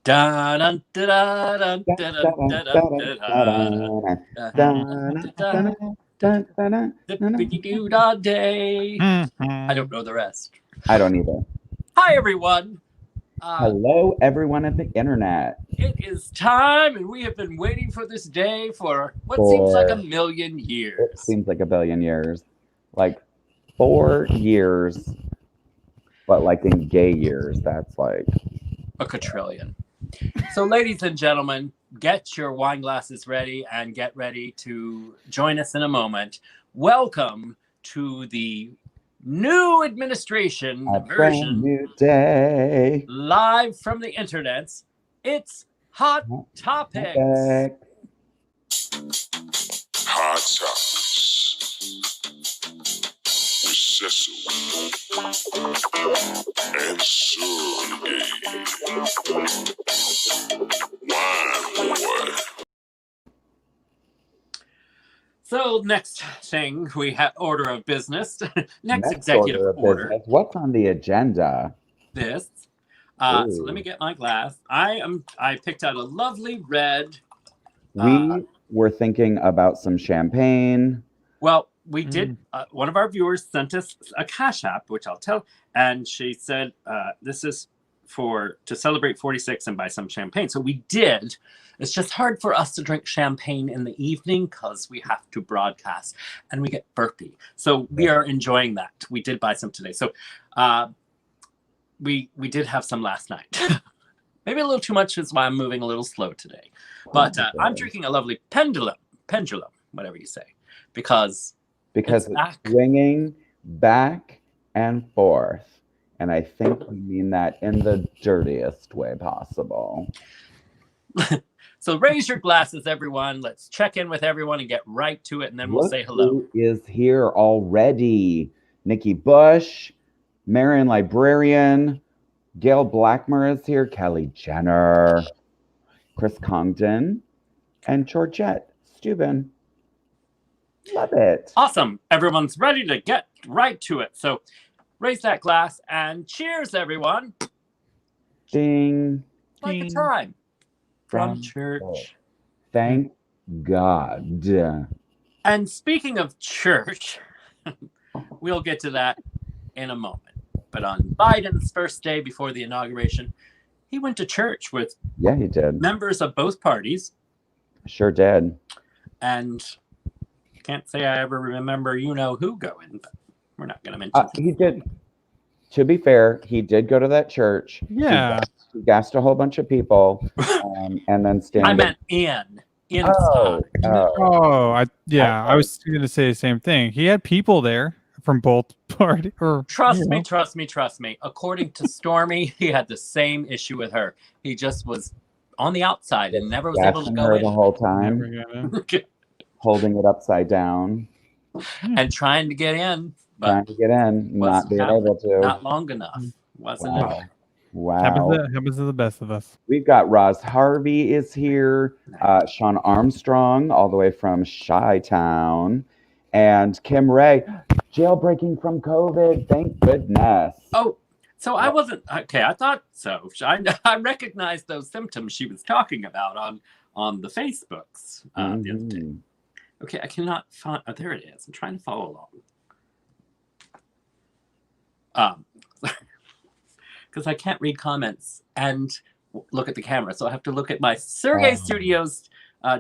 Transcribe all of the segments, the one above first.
Dun, dun, dun, dun, dun, dun, dun, dun, dun, dun. Zippity-doo-dah day. I don't know the rest. I don't either. Hi, everyone. Hello, everyone at the internet. It is time, and we have been waiting for this day for what seems like a million years. It seems like a billion years. Like 4 years, but like in gay years, that's like a quadrillion. So, ladies and gentlemen, get your wine glasses ready and get ready to join us in a moment. Welcome to the new administration version. New day. Live from the internets. It's Hot Topics. Hot Topics with Cecil and Sureg'ay. Wine boy. So next thing we have order of business. next executive order. Business. What's on the agenda? This. So let me get my glass. I picked out a lovely red. We were thinking about some champagne. Well, we did. One of our viewers sent us a Cash App, which I'll tell, and she said this is to celebrate 46 and buy some champagne. So we did. It's just hard for us to drink champagne in the evening because we have to broadcast and we get burpy. So we are enjoying that. We did buy some today. So we did have some last night. Maybe a little too much is why I'm moving a little slow today. But I'm drinking a lovely pendulum, whatever you say, because it's swinging back and forth. And I think we mean that in the dirtiest way possible. So raise your glasses, everyone. Let's check in with everyone and get right to it, and then we'll say hello. Who is here already? Nikki Bush, Marion Librarian, Gail Blackmer is here, Kelly Jenner, Chris Congdon, and Georgette Steuben. Love it. Awesome. Everyone's ready to get right to it. So raise that glass and cheers, everyone. Ding. Like a time. From church. Thank God. And speaking of church, we'll get to that in a moment. But on Biden's first day before the inauguration, he went to church with he did. Members of both parties. Sure did. And can't say I ever remember who going, but we're not going to mention he did. To be fair, he did go to that church. Yeah. He gassed a whole bunch of people, and then I meant inside. I was going to say the same thing. He had people there from both parties. Trust me. According to Stormy, he had the same issue with her. He just was on the outside and never was able to go in the whole time, holding it upside down and trying to get in. Not being able to. Not long enough. Wasn't it? Wow. Happens to the best of us. We've got Roz Harvey is here, Sean Armstrong, all the way from Chi-Town, and Kim Ray, jailbreaking from COVID. Thank goodness. Oh, so I wasn't okay. I thought so. I recognized those symptoms she was talking about on the Facebooks the other day. Okay, I cannot find. Oh, there it is. I'm trying to follow along. Because I can't read comments and look at the camera. So I have to look at my Sureg'ay Studios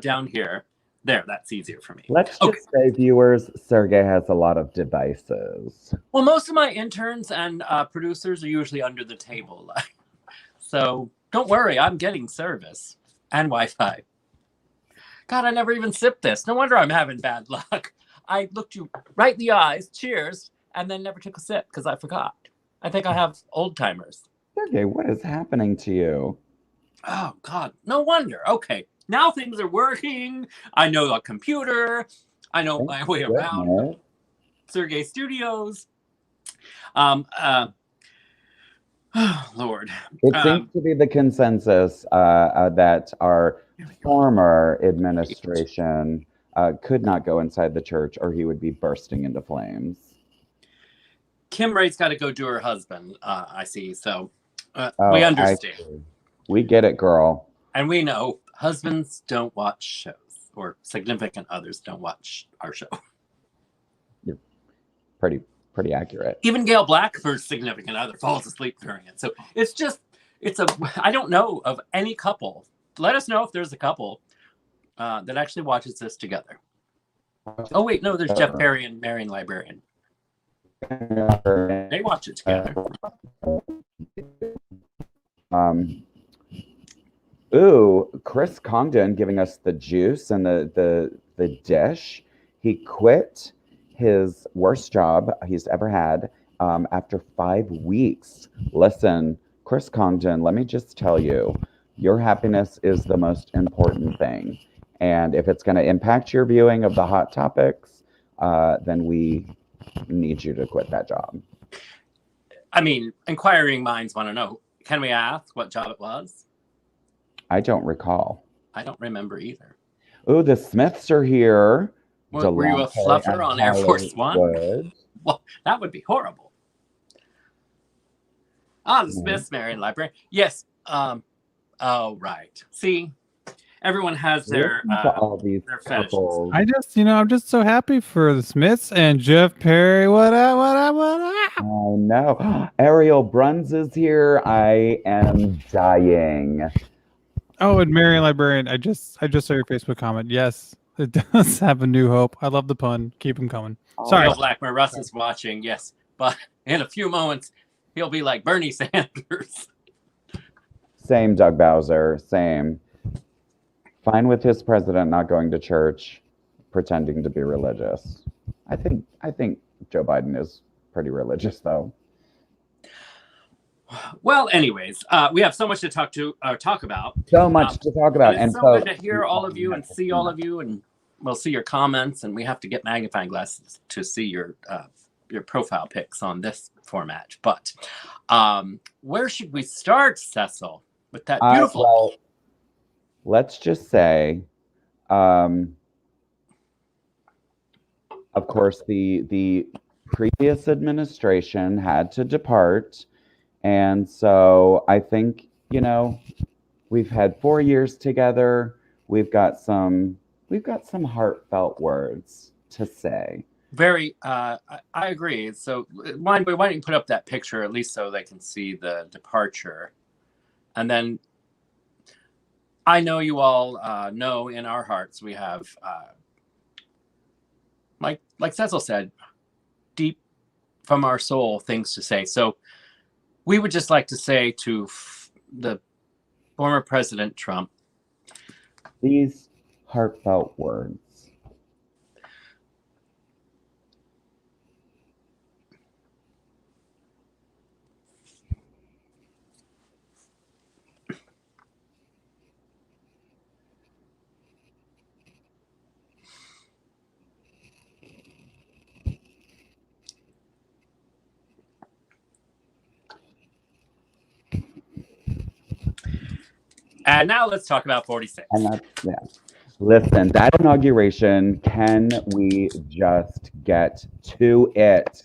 down here. There, that's easier for me. Let's just say, viewers, Sureg'ay has a lot of devices. Well, most of my interns and producers are usually under the table. So don't worry, I'm getting service and Wi-Fi. God, I never even sipped this. No wonder I'm having bad luck. I looked you right in the eyes, cheers, and then never took a sip because I forgot. I think I have old timers. Sureg'ay, what is happening to you? Oh, God. No wonder. Okay. Now things are working. I know the computer. I know my way around Sureg'ay Studios. Lord. It seems to be the consensus that our former administration could not go inside the church or he would be bursting into flames. Kim Ray's got to go do her husband, I see. So we understand. We get it, girl. And we know husbands don't watch shows, or significant others don't watch our show. You're pretty accurate. Even Gail Blackford's significant other falls asleep during it. So I don't know of any couple. Let us know if there's a couple that actually watches this together. Oh, wait, no, there's Jeff Perry and Marion Librarian. They watch it together. Chris Congdon giving us the juice and the dish. He quit his worst job he's ever had after 5 weeks. Listen, Chris Congdon, let me just tell you, your happiness is the most important thing. And if it's going to impact your viewing of the Hot Topics, then we need you to quit that job. I mean, inquiring minds want to know. Can we ask what job it was? I don't recall. I don't remember either. Oh, the Smiths are here. Well, were you a fluffer on Air Force One? Well, that would be horrible. The Smiths, Marion Library. Yes. Oh, right. See, everyone has their fetishes. I'm just so happy for the Smiths and Jeff Perry. What up? Oh no. Ariel Bruns is here. I am dying. Oh, and Marion Librarian, I just saw your Facebook comment. Yes, it does have a new hope. I love the pun. Keep them coming. Sorry. Bill Blackmer, Russ is watching, yes. But in a few moments, he'll be like Bernie Sanders. Same, Doug Bowser. Same. Fine with his president not going to church, pretending to be religious. I think Joe Biden is pretty religious, though. Well, anyways, we have so much to talk about. So much to talk about, and so good to hear all of you and see all of you, and we'll see your comments. And we have to get magnifying glasses to see your profile pics on this format. But where should we start, Cecil? With that beautiful. Well, let's just say, of course, the previous administration had to depart. And so I think, we've had 4 years together. We've got some heartfelt words to say. Very, I agree. So why don't you put up that picture, at least so they can see the departure. And then I know you all know in our hearts we have, like Cecil said, deep from our soul things to say. So we would just like to say to the former President Trump, these heartfelt words. And now let's talk about 46. And listen, that inauguration, can we just get to it?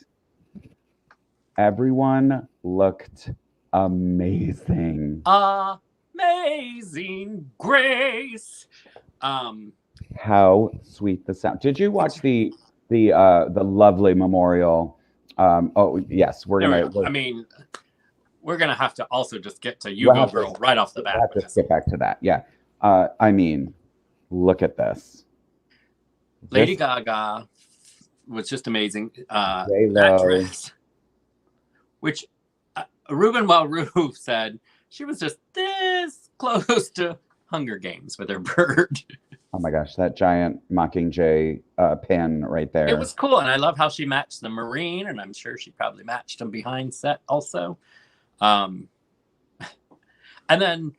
Everyone looked amazing. Amazing Grace. How sweet the sound. Did you watch the lovely memorial? Oh yes, we're gonna have to also just get to You Go Girl right off the bat. We'll have to get back to that. Yeah. Look at this. Lady Gaga was just amazing. That dress, which Ruben Waru said she was just this close to Hunger Games with her bird. Oh my gosh, that giant Mockingjay pin right there. It was cool, and I love how she matched the Marine, and I'm sure she probably matched them behind set also. And then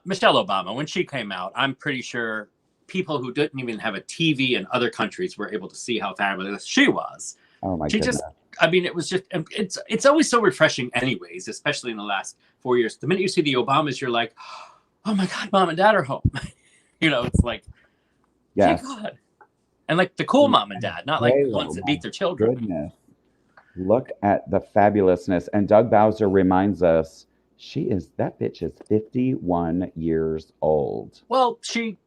Michelle Obama, when she came out, I'm pretty sure people who didn't even have a TV in other countries were able to see how fabulous she was. Oh my goodness. It was just, it's always so refreshing anyways, especially in the last 4 years. The minute you see the Obamas, you're like, oh my God, mom and dad are home. It's like, yes. Thank God. And like the cool mom and dad, not like the ones that beat their children. Goodness. Look at the fabulousness. And Doug Bowser reminds us That bitch is 51 years old. Well, she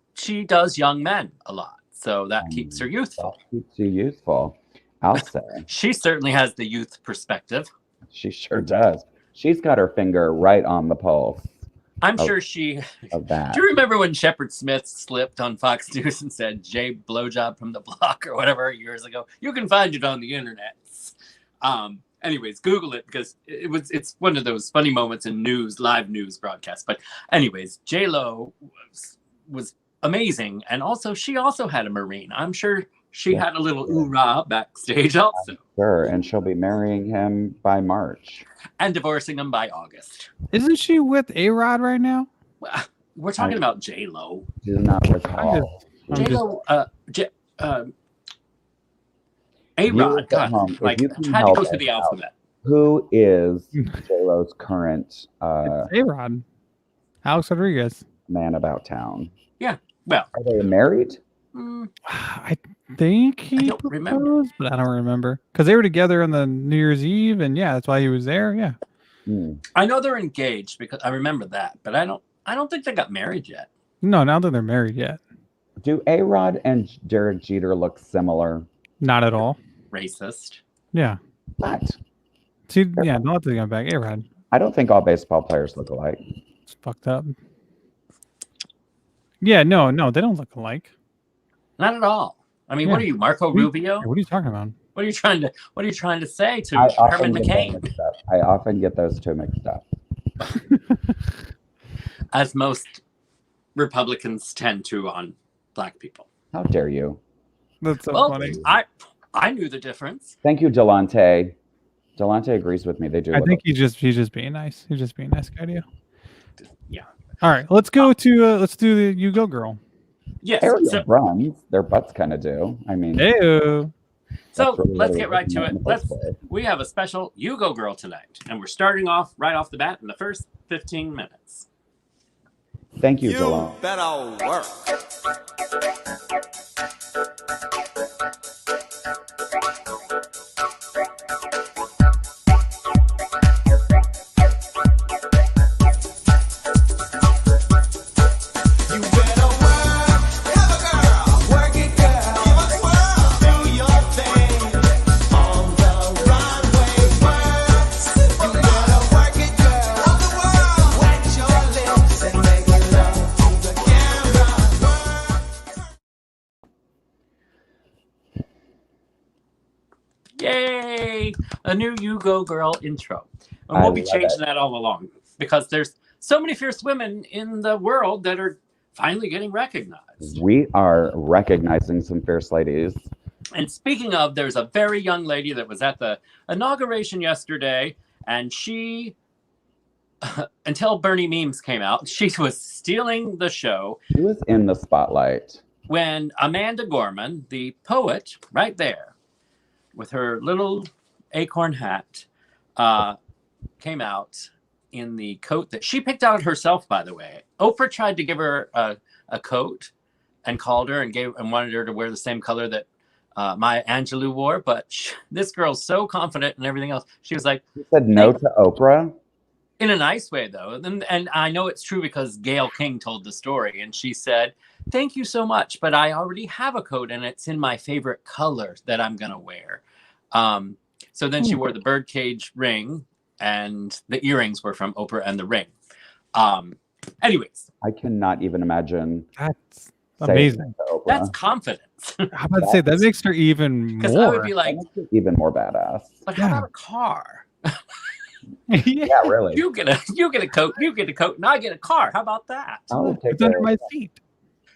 does young men a lot, so that keeps her youthful. That keeps you youthful, I'll say. She certainly has the youth perspective. She sure does. She's got her finger right on the pulse. I'm sure she. Of that. Do you remember when Shepard Smith slipped on Fox News and said "Jay blowjob from the block" or whatever years ago? You can find it on the internet. Anyways, Google it because it's one of those funny moments in live news broadcasts. But anyways, J-Lo was amazing, and also she also had a Marine. I'm sure she had a little oorah backstage also. Sure, and she'll be marrying him by March. And divorcing him by August. Isn't she with A-Rod right now? Well, we're talking about J-Lo. Do not recall. J-Lo, A-Rod, God, like, had to go through the alphabet. Who is J-Lo's current A-Rod. Alex Rodriguez. man about town? Yeah, well. Are they married? I think he proposed, but I don't remember. Because they were together on the New Year's Eve, and yeah, that's why he was there, yeah. I know they're engaged because I remember that, but I don't think they got married yet. No, now that they're married yet. Do A-Rod and Derek Jeter look similar? Not at all. Racist. Yeah. What? See, yeah, not to go back. A-Rod. I don't think all baseball players look alike. It's fucked up. Yeah, no, they don't look alike. Not at all. I mean, what are you, Marco Rubio? What are you talking about? What are you trying to say to Herman McCain? I often get those two mixed up. As most Republicans tend to on black people. How dare you? That's so funny. I knew the difference. Thank you, Delonte. Delonte agrees with me. They do. I think he's just being nice. He's just being a nice guy to you. Yeah. All right, let's go to let's do the You Go Girl. Yes. Ariel runs. Their butts kind of do. I mean. Ew. So let's get right to it. We have a special You Go Girl tonight, and we're starting off right off the bat in the first 15 minutes. Thank you, Delon. Better work. Yay! A new You Go Girl intro. And we'll be changing that all along because there's so many fierce women in the world that are finally getting recognized. We are recognizing some fierce ladies. And speaking of, there's a very young lady that was at the inauguration yesterday, and she, until Bernie memes came out, she was stealing the show. She was in the spotlight. When Amanda Gorman, the poet, right there, with her little acorn hat, came out in the coat that she picked out herself, by the way. Oprah tried to give her a coat and called her and wanted her to wear the same color that Maya Angelou wore, but this girl's so confident and everything else. She was like, "You said no to Oprah." In a nice way, though. And I know it's true because Gayle King told the story, and she said, "Thank you so much, but I already have a coat, and it's in my favorite color that I'm going to wear." So then she wore the birdcage ring, and the earrings were from Oprah and the ring. Anyways. I cannot even imagine. That's amazing. That's confidence. How about to say that makes her even more? Because I would be like, even more badass. But how about a car? Yeah, really. You get a coat, and I get a car. How about that? It's under my seat.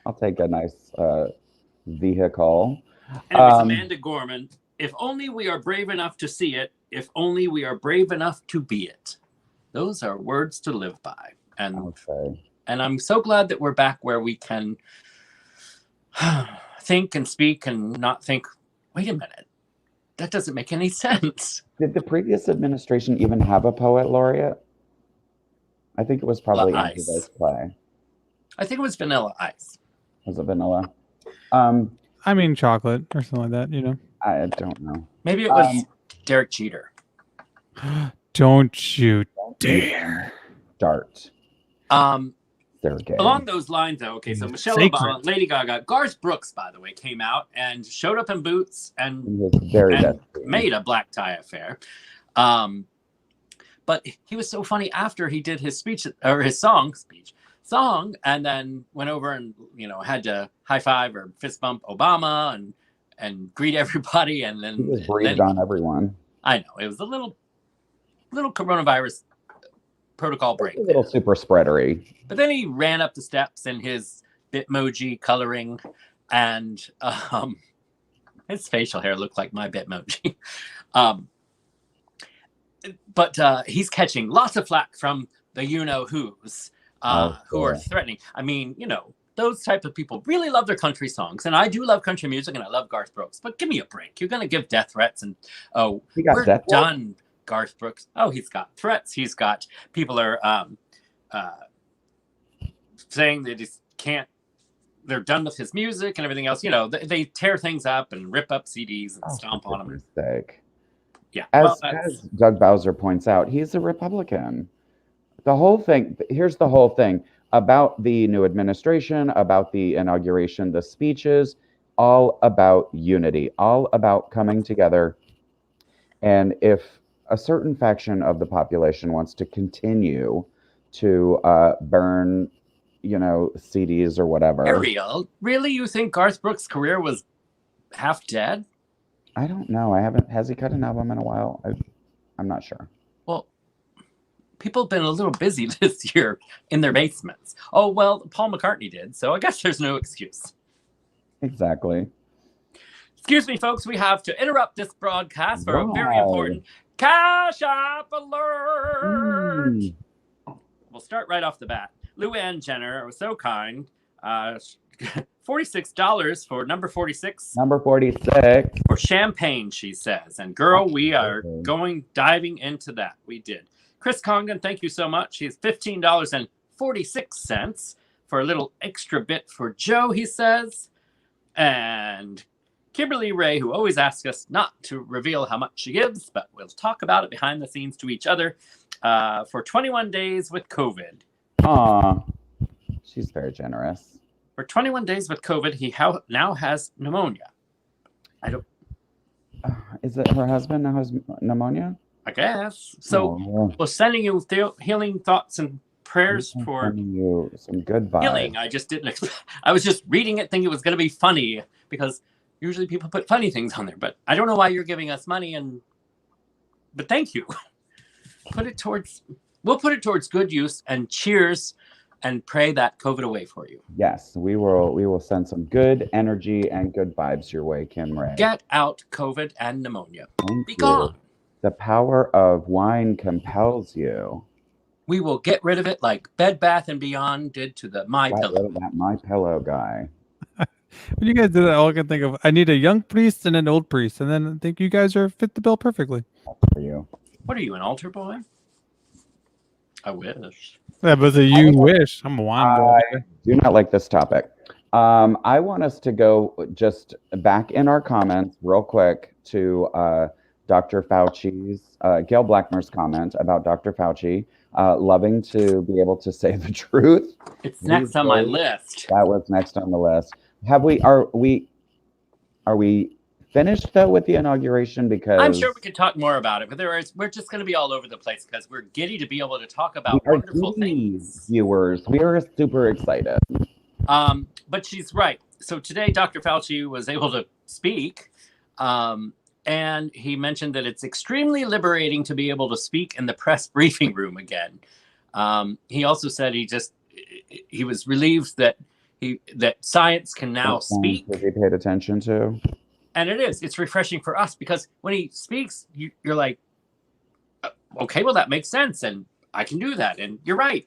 I'll take a nice vehicle. And it's Amanda Gorman. If only we are brave enough to see it. If only we are brave enough to be it. Those are words to live by. And I'm so glad that we're back where we can think and speak and not think, wait a minute, that doesn't make any sense. Did the previous administration even have a poet laureate? I think it was probably Andrew Dice Clay. I think it was Vanilla Ice. Was it Vanilla? I mean chocolate or something like that, you know. I don't know. Maybe it was Derek Jeter. Don't you dare. Dart. Sureg'ay. Along those lines, though, okay, so Michelle Sacred. Obama, Lady Gaga, Garth Brooks, by the way, came out and showed up in boots He and was very best. made a black tie affair. But he was so funny after he did his speech or his song, and then went over and had to high five or fist bump Obama and greet everybody, and then He was breathed on everyone. I know it was a little coronavirus protocol break, A little super spreadery. but then he ran up the steps in his Bitmoji coloring, and his facial hair looked like my Bitmoji. But he's catching lots of flack from the you-know-who's who are threatening. I mean, those type of people really love their country songs. And I do love country music, and I love Garth Brooks. But give me a break. You're going to give death threats. And, we're done, Garth Brooks. Oh, he's got threats. He's got people are saying they just can't. They're done with his music and everything else. They tear things up and rip up CDs and stomp on them. Yeah. As Doug Bowser points out, he's a Republican. Here's the whole thing about the new administration, about the inauguration, the speeches, all about unity, all about coming together. And if a certain faction of the population wants to continue to burn, CDs or whatever. Ariel, really? You think Garth Brooks' career was half dead? I don't know. Has he cut an album in a while? I'm not sure. Well, people have been a little busy this year in their basements. Oh, well, Paul McCartney did, so I guess there's no excuse. Exactly. Excuse me, folks. We have to interrupt this broadcast for a very important Cash App alert. We'll start right off the bat. Luann Jenner was so kind. $46 for number 46. Number 46. For champagne, she says. And girl, we are diving into that. We did. Chris Congdon, thank you so much. He's $15.46 for a little extra bit for Joe, he says. And Kimberly Ray, who always asks us not to reveal how much she gives, but we'll talk about it behind the scenes to each other, for 21 days with COVID. Aw, she's very generous. For 21 days with COVID, he now has pneumonia. I don't. Is it her husband now has pneumonia? I guess. So we're sending you healing thoughts and prayers for sending you some good vibes. healing. I just didn't. I was just reading it, thinking it was going to be funny because usually people put funny things on there. But I don't know why you're giving us money, but thank you. We'll put it towards good use, and cheers, and pray that COVID away for you. Yes, we will send some good energy and good vibes your way, Kim Ray. Get out COVID and pneumonia. Thank Be you. gone. The power of wine compels you. We will get rid of it like Bed Bath & Beyond did to the My Got rid Pillow. of that My Pillow guy. When you guys did that, all I can think of, I need a young priest and an old priest, and then I think you guys fit the bill perfectly. For you. What are you, an altar boy? I wish. That was you wish. I'm a wine boy. I do not like this topic. I want us to go just back in our comments real quick to Dr. Fauci's, Gail Blackmer's comment about Dr. Fauci loving to be able to say the truth. It's next on my list. That was next on the list. Are we finished though with the inauguration? Because I'm sure we could talk more about it, but we're just going to be all over the place because we're giddy to be able to talk about wonderful things. Viewers, we are super excited. But she's right. So today, Dr. Fauci was able to speak, and he mentioned that it's extremely liberating to be able to speak in the press briefing room again. He also said he was relieved that science can now speak. To be paid attention to. And it's refreshing for us because when he speaks, you're like, okay, well, that makes sense. And I can do that. And you're right.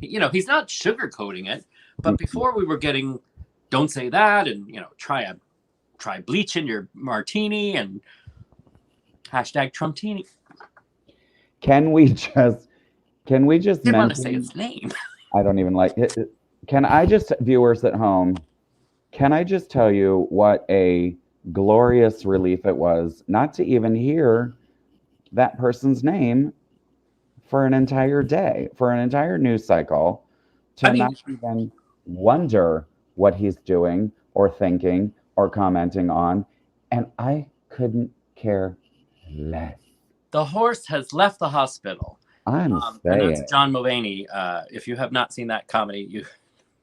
He's not sugarcoating it. But before we were getting, don't say that. And, try bleach in your martini and hashtag Trumptini. Can we just Didn't mention, want to say his name. I don't even like it. Can I just, viewers at home, can I just tell you what a glorious relief it was not to even hear that person's name for an entire day, for an entire news cycle, to not even wonder what he's doing or thinking or commenting on. And I couldn't care less. The horse has left the hospital. I'm And saying. that's John Mulaney. If you have not seen that comedy, you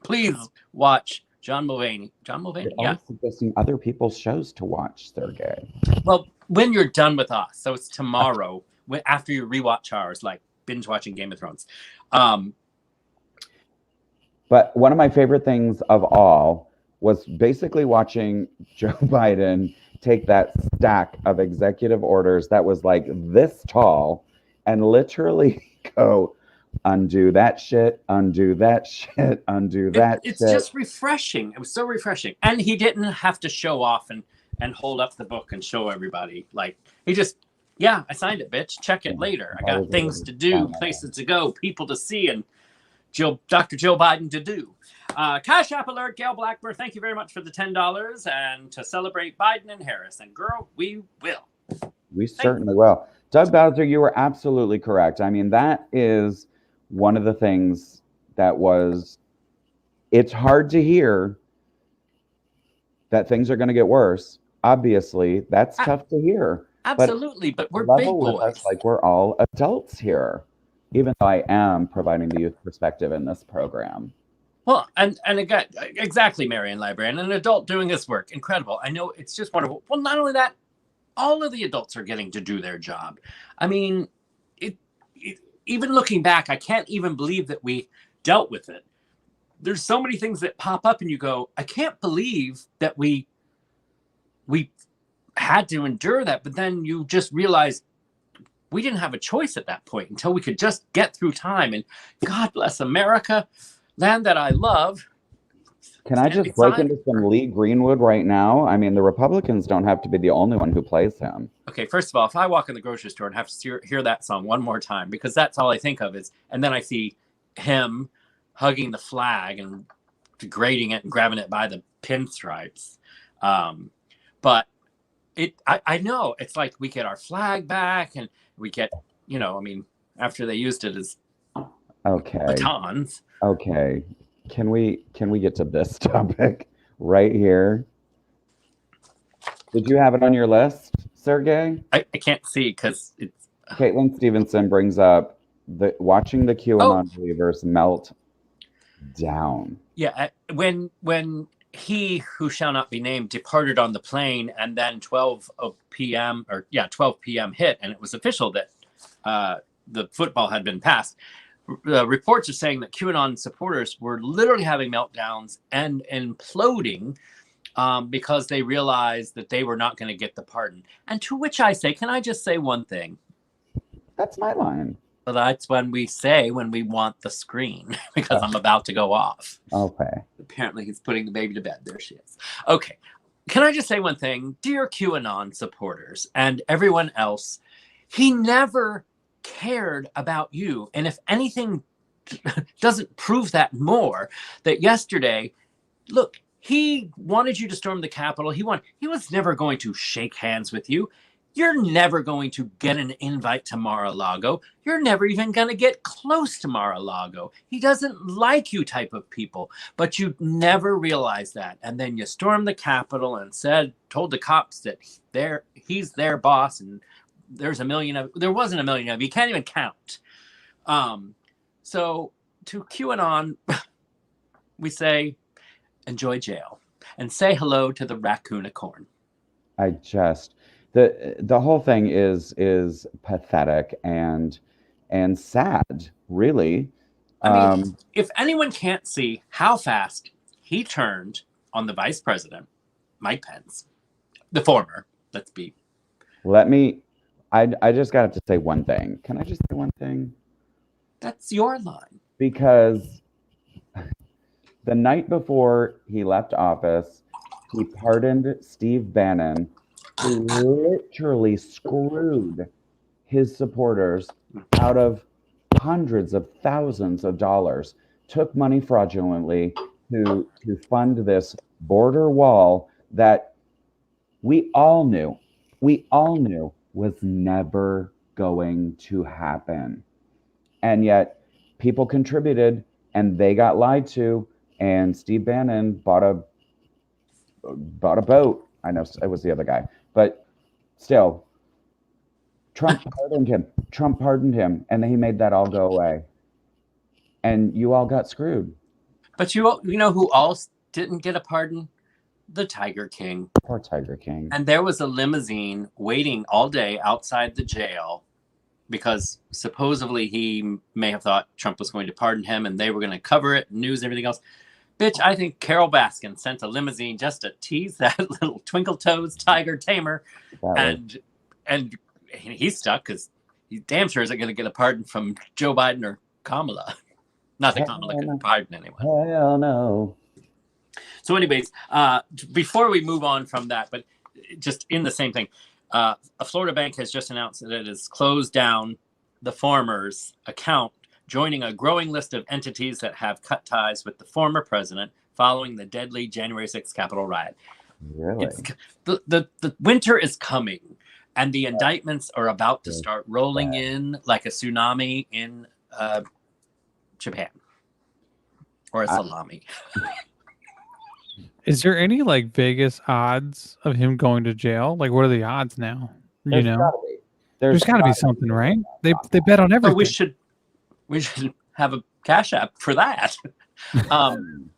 please watch John Mulaney. John Mulaney, You're yeah. always suggesting other people's shows to watch, Sergey. Well, when you're done with us, so it's tomorrow, after you rewatch ours, like binge watching Game of Thrones. But one of my favorite things of all was basically watching Joe Biden take that stack of executive orders that was like this tall and literally go, undo that shit, undo that shit, undo that It's shit. just refreshing. It was so refreshing. And he didn't have to show off and hold up the book and show everybody. Like, he just, yeah, I signed it, bitch. Check it later. I got things to do, places to go, people to see, and Dr. Joe Biden to do. Cash App alert, Gail Blackburn, thank you very much for the $10. And to celebrate Biden and Harris. And girl, we will. We certainly will. Doug Bowser, you were absolutely correct. I mean, that is one of the things that it's hard to hear that things are going to get worse. Obviously, that's tough to hear. Absolutely, but we're big boys. Like we're all adults here, even though I am providing the youth perspective in this program. Well, and again, exactly, Marion Librarian, an adult doing this work, incredible. I know it's just wonderful. Well, not only that, all of the adults are getting to do their job. I mean, even looking back, I can't even believe that we dealt with it. There's so many things that pop up and you go, I can't believe that we had to endure that. But then you just realize we didn't have a choice at that point until we could just get through time. And God bless America, land that I love. Can I just break into some Lee Greenwood right now? I mean, the Republicans don't have to be the only one who plays him. Okay, first of all, if I walk in the grocery store and have to hear that song one more time, because that's all I think of is, and then I see him hugging the flag and degrading it and grabbing it by the pinstripes. But I know it's like we get our flag back and we get, I mean, after they used it as batons. Okay. Can we get to this topic right here? Did you have it on your list, Sergey? I can't see because it's... Caitlin Stevenson brings up watching the QAnon believers melt down. Yeah, when he who shall not be named departed on the plane and then 12 p.m. hit and it was official that the football had been passed. Reports are saying that QAnon supporters were literally having meltdowns and imploding because they realized that they were not going to get the pardon. And to which I say, can I just say one thing? That's my line. Well, that's when we want the screen because I'm about to go off. Okay. Apparently he's putting the baby to bed. There she is. Okay. Can I just say one thing? Dear QAnon supporters and everyone else, he never cared about you. And if anything doesn't prove that more, that yesterday, look, he wanted you to storm the Capitol. He was never going to shake hands with you. You're never going to get an invite to Mar-a-Lago. You're never even going to get close to Mar-a-Lago. He doesn't like you type of people, but you never realize that. And then you stormed the Capitol and told the cops that he's their boss and there wasn't a million of you. You can't even count. So to QAnon, we say, enjoy jail and say hello to the raccoonicorn. The whole thing is pathetic and sad, really. I mean, if anyone can't see how fast he turned on the vice president, Mike Pence, the former, I just got to say one thing. Can I just say one thing? That's your line. Because the night before he left office, he pardoned Steve Bannon, who literally screwed his supporters out of hundreds of thousands of dollars, took money fraudulently to fund this border wall that we all knew was never going to happen. And yet people contributed and they got lied to. And Steve Bannon bought a boat. I know it was the other guy, but still, Trump pardoned him. Trump pardoned him, and he made that all go away. And you all got screwed. But you know who else didn't get a pardon? The Tiger King. Poor Tiger King. And there was a limousine waiting all day outside the jail because supposedly he may have thought Trump was going to pardon him and they were going to cover it, news, everything else. Bitch, I think Carol Baskin sent a limousine just to tease that little twinkle toes tiger tamer. And he's stuck because he damn sure isn't going to get a pardon from Joe Biden or Kamala. Not that Kamala could pardon anyone. Hell no. So anyways, before we move on from that, but just in the same thing, a Florida bank has just announced that it has closed down the Farmers account, joining a growing list of entities that have cut ties with the former president following the deadly January 6th Capitol riot. Really? The winter is coming, and the indictments are about to start rolling in like a tsunami in Japan. Or a salami. Is there any like Vegas odds of him going to jail? Like, what are the odds now? There's you know, gotta be. there's got to be something, right? They bet on everything. But we should have a cash app for that. I'm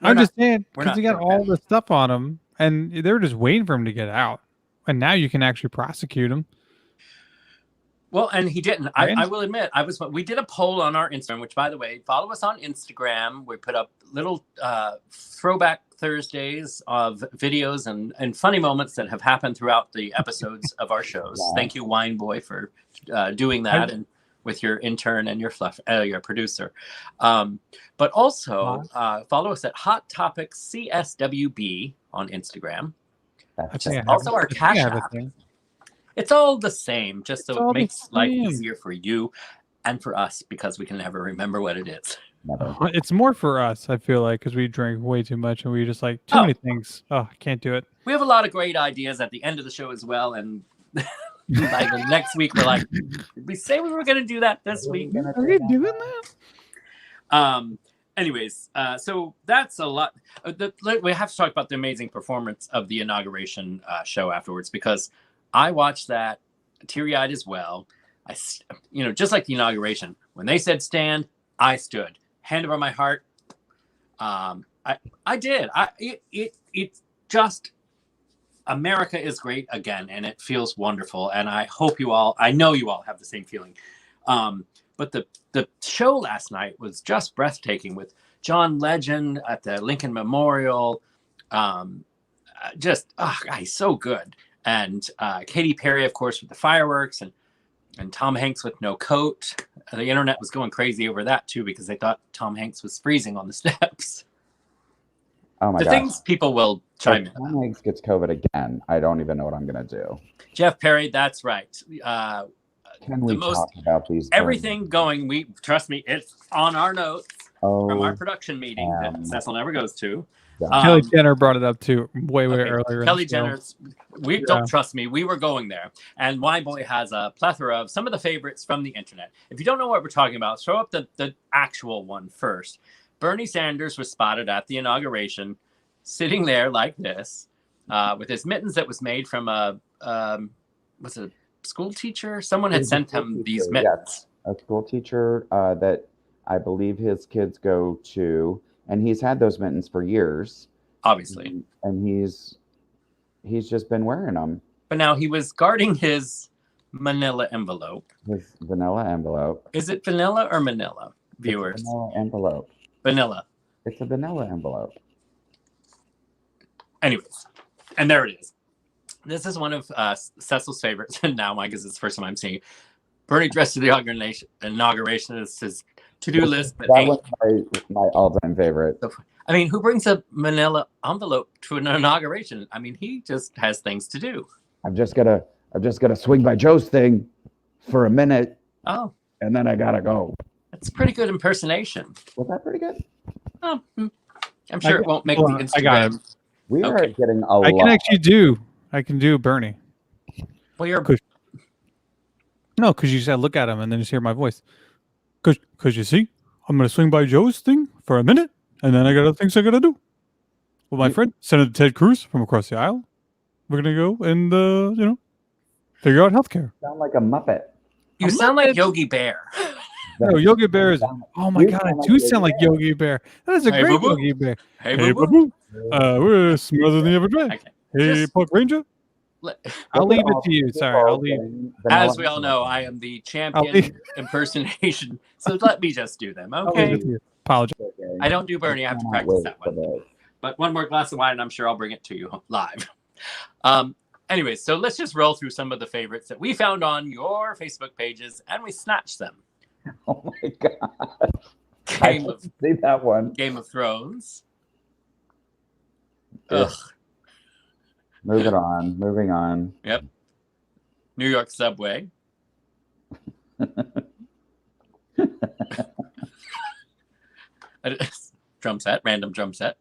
just saying because he got all the stuff on him, and they were just waiting for him to get out, and now you can actually prosecute him. Well, and he didn't. I will admit, we did a poll on our Instagram, which, by the way, follow us on Instagram. We put up little throwback Thursdays of videos and funny moments that have happened throughout the episodes of our shows. Yeah. Thank you, Wine Boy, for doing that, and with your intern and your producer. But also follow us at Hot Topic CSWB on Instagram. Also, our Cash App. It's all the same, just so it makes life easier for you and for us because we can never remember what it is. It's more for us, I feel like, because we drink way too much and we just like too many things. Oh, I can't do it. We have a lot of great ideas at the end of the show as well. And like the next week, we're like, did we say we were going to do that this week? Are we doing that? Anyways, so that's a lot. We have to talk about the amazing performance of the inauguration show afterwards because I watched that teary-eyed as well. Just like the inauguration, when they said stand, I stood, hand over my heart. I did. It's just America is great again, and it feels wonderful. And I know you all have the same feeling. But the show last night was just breathtaking with John Legend at the Lincoln Memorial. He's so good. And Katy Perry, of course, with the fireworks, and Tom Hanks with no coat. The internet was going crazy over that, too, because they thought Tom Hanks was freezing on the steps. Oh, my God. Things people will chime in. Tom Hanks gets COVID again. I don't even know what I'm going to do. Jeff Perry, that's right. Can we talk about these? Everything going, trust me, it's on our notes from our production meeting that Cecil never goes to. Kelly Jenner brought it up too way earlier. Kelly Jenner, don't trust me. We were going there, and Wine Boy has a plethora of some of the favorites from the internet. If you don't know what we're talking about, throw up the actual one first. Bernie Sanders was spotted at the inauguration, sitting there like this, with his mittens that was made from was it a school teacher? Someone had sent him these mittens. Yes, a school teacher that I believe his kids go to. And he's had those mittens for years, obviously. And he's just been wearing them. But now he was guarding his manila envelope. His vanilla envelope. Is it vanilla or manila, viewers? It's a vanilla envelope. Vanilla. It's a vanilla envelope. Anyways, and there it is. This is one of Cecil's favorites, and now Mike is the first time I'm seeing it. Bernie dressed to the inauguration. This is to-do list, but that was my all-time favorite. I mean, who brings a manila envelope to an inauguration? I mean, he just has things to do. I'm just gonna swing by Joe's thing for a minute. Oh, and then I gotta go. That's a pretty good impersonation. Was that pretty good? I'm sure it won't make the Instagram. I got it. We are getting a lot. I can do Bernie. Well, you're. No, because you said look at him and then just hear my voice. Because you see, I'm going to swing by Joe's thing for a minute, and then I got other things I got to do. Well, my friend, Senator Ted Cruz from across the aisle, we're going to go and, figure out healthcare. Sound like a Muppet. You sound like Yogi Bear. No, Yogi Bear is. Oh my God, I do sound like Yogi Bear. That is a great boo-boo. Yogi Bear. Hey, Hey, boo-boo. boo-boo. We're smarter than you ever tried. Okay. Hey, Just- Park Ranger. I'll leave it to you. Sorry, I'll leave. As we all know, I am the champion impersonation, so let me just do them, I'll leave okay? it to you. Apologize. I don't do Bernie. I have to practice that one. But one more glass of wine, and I'm sure I'll bring it to you live. Anyways, so let's just roll through some of the favorites that we found on your Facebook pages, and we snatched them. Oh my God. I see that one. Game of Thrones. Yeah. Ugh. Moving on. Yep. New York subway. Drum set, random drum set.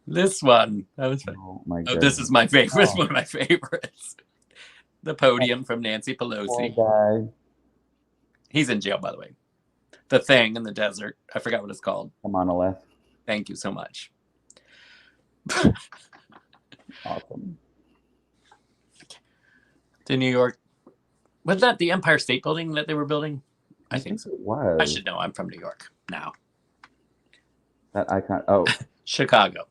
This one. That was fun. Oh my Oh, God. this is my favorite. One of my favorites. The podium from Nancy Pelosi. Poor guy. He's in jail, by the way. The Thing in the desert. I forgot what it's called. Come on, Aleph. Thank you so much. Awesome. To New York. Was that the Empire State Building that they were building? I think so. It was. I should know. I'm from New York now. That icon. Oh, Chicago.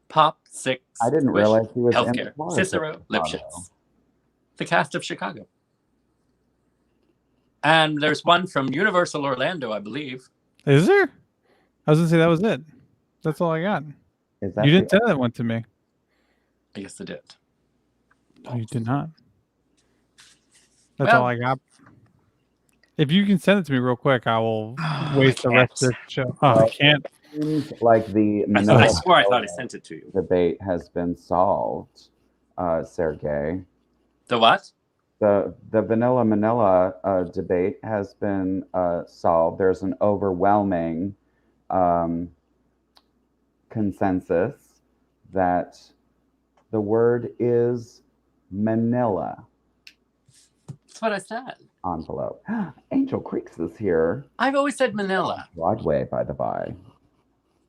Pop 6. I didn't realize he was in Healthcare. politics. Cicero Chicago. Lipschitz. The cast of Chicago. And there's one from Universal Orlando, I believe. Is there? I was going to say that was it. That's all I got. Is that You didn't the- send that one to me. I guess it did. No, you did not. That's Well- all I got. If you can send it to me real quick, I will waste the rest of the show. Oh, I can't. Seems like the I Manila swore I thought I sent it to you. debate has been solved, Sergey. The what? The Vanilla Manila debate has been solved. There's an overwhelming consensus that the word is Manila. That's what I said. Envelope. Angel Creeks is here. I've always said Manila. Broadway, by the by.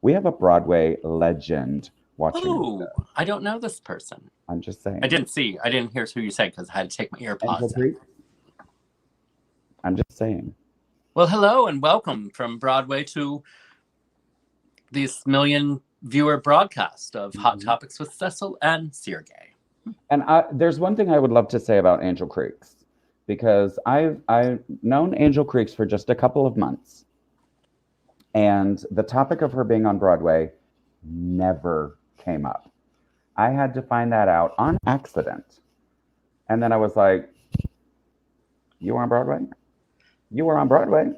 We have a Broadway legend watching. Oh, I don't know this person. I'm just saying. I didn't hear who you said because I had to take my Angel earpods out. Creeks? I'm just saying. Well, hello and welcome from Broadway to this million viewer broadcast of Hot Topics with Cecil and Sureg'ay. And there's one thing I would love to say about Angel Creeks, because I've known Angel Creeks for just a couple of months, and the topic of her being on Broadway never came up. I had to find that out on accident, and then I was like, "You were on Broadway? You were on Broadway?"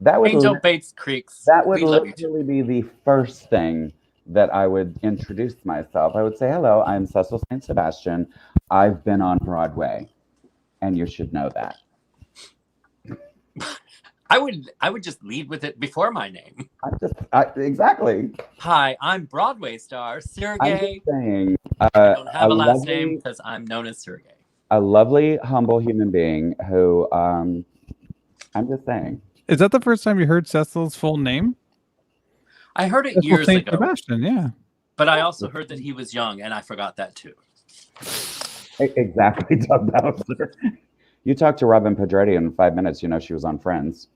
That would Angel Bates Creeks. that would we love you too. literally be the first thing that I would introduce myself. I would say, "Hello, I'm Cecil St. Sebastian. I've been on Broadway, and you should know that." I would just lead with it before my name. Exactly. Hi, I'm Broadway star I'm Sureg'ay. just saying. I don't have a last name because I'm known as Sureg'ay. A lovely, humble human being who, I'm just saying. Is that the first time you heard Cecil's full name? I heard it Cecil years St. ago, Sebastian, yeah. but I also heard that he was young, and I forgot that too. Exactly, Doug Bowser. You talked to Robin Pedretti in 5 minutes. You know she was on Friends.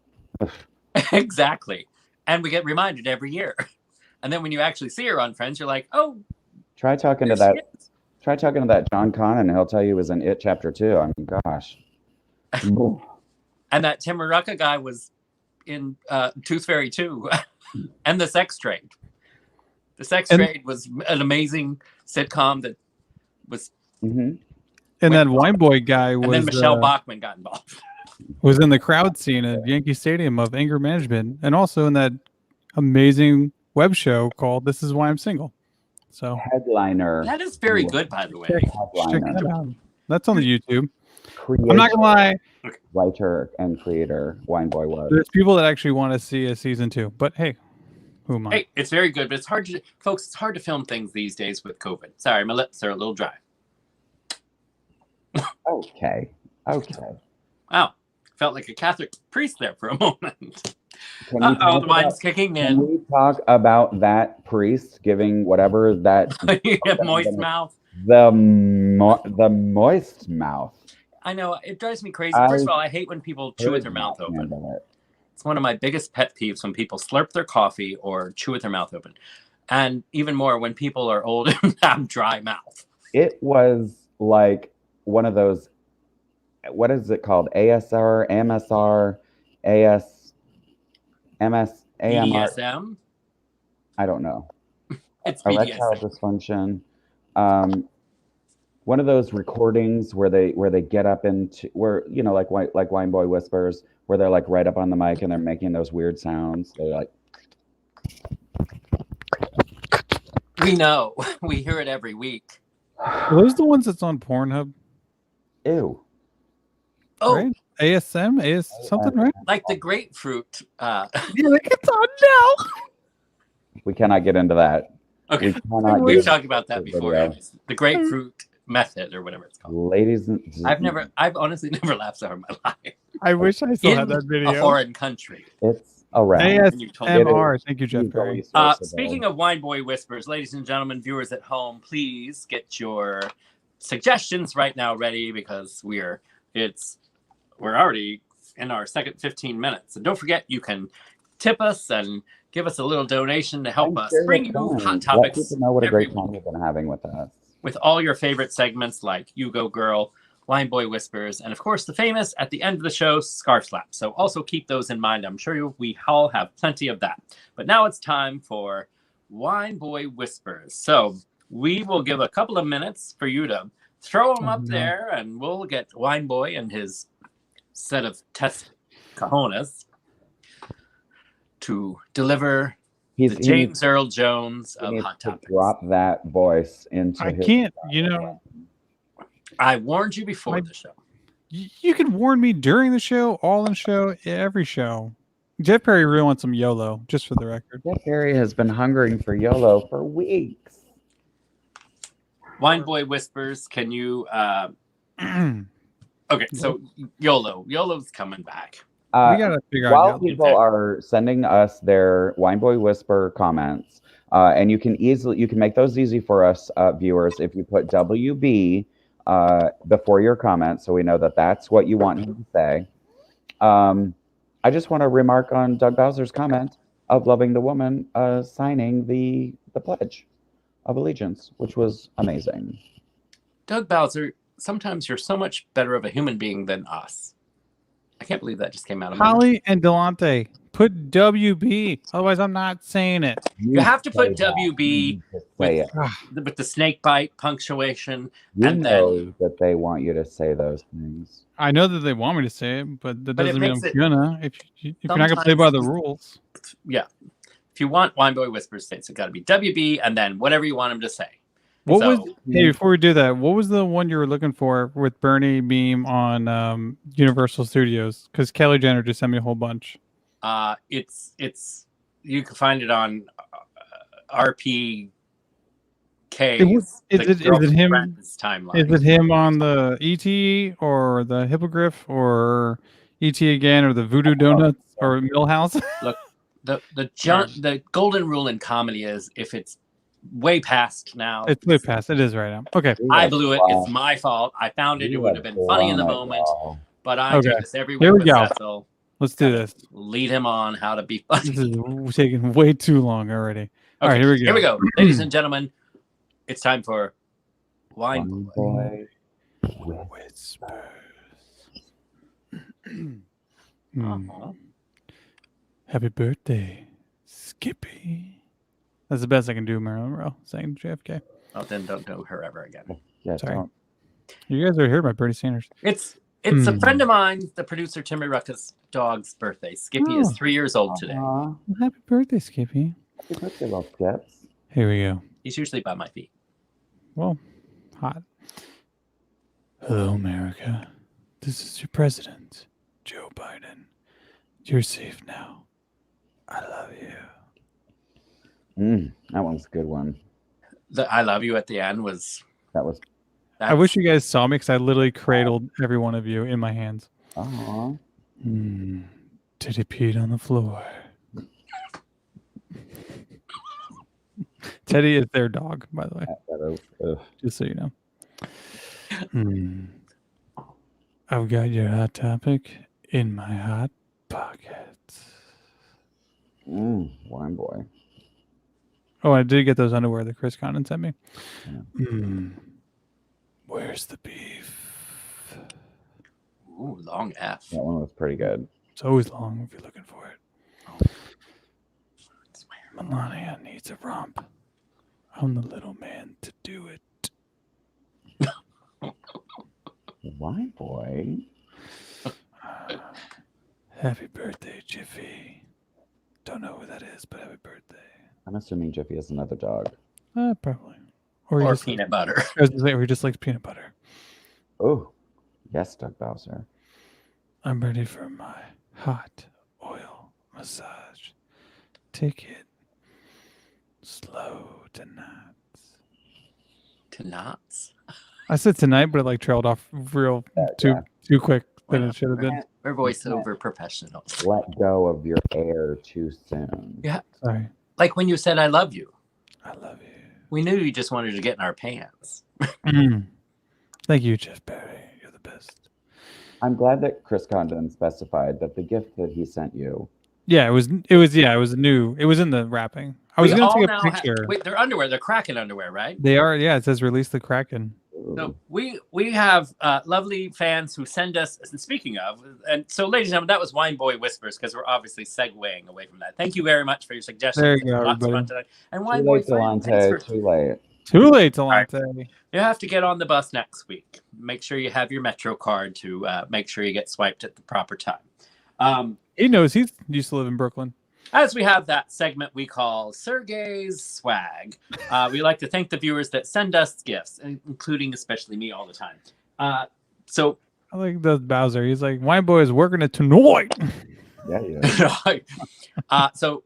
Exactly. And we get reminded every year. And then when you actually see her on Friends, you're like, oh, Try talking to there that. she is. Try talking to that John Conn, and he'll tell you he was in It Chapter 2. I mean, gosh. And that Tim Rucka guy was in Tooth Fairy 2 and The Sex Trade. The Sex Trade was an amazing sitcom that was. Mm-hmm. And that wine boy guy And then was Michelle Bachman got involved. was in the crowd scene at Yankee Stadium of Anger Management, and also in that amazing web show called "This Is Why I'm Single." So Headliner. That is very good, by the way. check Headliner. that out. That's on the YouTube. Creator, I'm not gonna lie. writer and creator, Wine Boy was. There's people that actually want to see a season 2, but hey, Who am I? Hey, it's very good, but it's hard to, folks, it's hard to film things these days with COVID. Sorry, my lips are a little dry. Okay. Wow, felt like a Catholic priest there for a moment. Can we The wine's kicking Can in. we talk about that priest giving whatever that Moist mouth. the moist mouth? I know, it drives me crazy. First of all, I hate when people chew with their mouth open. It's one of my biggest pet peeves when people slurp their coffee or chew with their mouth open. And even more when people are old and have dry mouth. It was like one of those, what is it called? ASR, MSR, AS, MS, AMR? BDSM? I don't know. It's Erectile BDSM. dysfunction. One of those recordings where they get up into where, you know, like Wine Boy Whispers, where they're like right up on the mic and they're making those weird sounds. They're like, We know. We hear it every week. Are those the ones that's on Pornhub? ew. Oh, Right? ASM? Something, right? like the grapefruit. Yeah, like it's on now. We cannot get into that. Okay, We cannot get we've into talked about that the before. video. The grapefruit method or whatever it's called. Ladies and I've honestly never laughed so hard in my life. I wish I still In had that video. a foreign country. it's around. ASMR. Thank you, Jeff Perry. Speaking of Wine Boy Whispers, ladies and gentlemen, viewers at home, please get your suggestions right now ready because we're already in our second 15 minutes. And don't forget, you can tip us and give us a little donation to help us bring you hot topics. Let people know what a every great time you've been having with us. with all your favorite segments like You Go Girl, Wine Boy Whispers, and of course the famous, at the end of the show, Scarf Slap. So also keep those in mind. I'm sure we all have plenty of that. But now it's time for Wine Boy Whispers. So we will give a couple of minutes for you to throw them up there, and we'll get Wine Boy and his set of test cojones to deliver the James Earl Jones of Hot Topics. Drop that voice into I his can't, you know. I warned you before the show. You can warn me during the show, all in show, every show. Jeff Perry really wants some YOLO, just for the record. Jeff Perry has been hungering for YOLO for weeks. Wine Boy Whispers, can you... Okay, so YOLO's coming back. We gotta figure out. While people are sending us their Wine Boy Whisper comments, and you can make those easy for us viewers if you put WB before your comment, so we know that that's what you want him to say. I just want to remark on Doug Bowser's comment of loving the woman signing the pledge of allegiance, which was amazing. Doug Bowser, sometimes you're so much better of a human being than us. I can't believe that just came out of my mouth. Holly and Delante, put WB. Otherwise, I'm not saying it. You have to put WB with it. the snake bite punctuation. You know that they want you to say those things. I know that they want me to say it, but that doesn't mean I'm gonna. If you're not gonna play by the rules. Yeah. If you want Wine Boy Whispers, it's got to be WB and then whatever you want him to say. Hey, before we do that, what was the one you were looking for with Bernie Beam on Universal Studios? Because Kelly Jenner just sent me a whole bunch. It's you can find it on RPK. Is it him? Timeline. Is it him on the ET or the Hippogriff or ET again or the Voodoo Donuts or Millhouse? Look, the golden rule in comedy is if it's way past now. It's way past. It is right now. Okay. I blew it. It's my fault. I found it. It would have been funny in the moment. But I do this every week with Cecil. Let's do this. Lead him on how to be funny. This is taking way too long already. Okay, all right, here we go. Here we go. Ladies and gentlemen, it's time for Wine Boy Whispers. Happy birthday, Skippy. That's the best I can do, Marilyn Monroe, saying JFK. Oh, then don't do her ever again. Yeah, sorry. don't. You guys are here by Bernie Sanders. It's a friend of mine, the producer Timmy Ruckus' dog's birthday. Skippy is 3 years old today. Well, happy birthday, Skippy. Happy birthday, little Skips. Here we go. He's usually by my feet. Well, hot. Hello, America. This is your president, Joe Biden. You're safe now. I love you. That one's a good one. The "I love you" at the end was. That was. I wish you guys saw me because I literally cradled every one of you in my hands. Oh. Teddy peed on the floor. Teddy is their dog, by the way. Just so you know. I've got your hot topic in my hot pocket. Wine boy. Oh, I did get those underwear that Chris Condon sent me. Yeah. Where's the beef? Ooh, long F. That one was pretty good. It's always long if you're looking for it. Melania needs a romp. I'm the little man to do it. Wine boy. Happy birthday, Jiffy. Don't know who that is, but happy birthday. I'm assuming Jiffy is another dog. Probably. Or peanut butter. I was gonna say, or he just likes peanut butter. Oh, yes, Doug Bowser. I'm ready for my hot oil massage. Take it slow tonight. To knots. I said tonight, but it like trailed off real too quick than it should have been. We're voiceover professionals. Let go of your air too soon. Yeah. Sorry. Like when you said "I love you." I love you. We knew you just wanted to get in our pants. Thank you, Jeff Barry. You're the best. I'm glad that Chris Condon specified that the gift that he sent you. Yeah, it was new. It was in the wrapping. I was going to take a picture. Wait, they're underwear. They're Kraken underwear, right? They are. Yeah, it says release the Kraken. So we have lovely fans who send us. And speaking of, and so ladies and gentlemen, that was Wine Boy Whispers because we're obviously segueing away from that. Thank you very much for your suggestions. There you go, Lots of everybody. fun tonight. And Wine Too Boy, late, Delonte. Too late. Too late, Delonte. You have to get on the bus next week. Make sure you have your Metro card to make sure you get swiped at the proper time. He knows. He used to live in Brooklyn. As we have that segment we call Sureg'ay's Swag, we like to thank the viewers that send us gifts, including especially me all the time. So I like the Bowser. He's like, Wine Boy is working it tonight. Yeah, yeah. So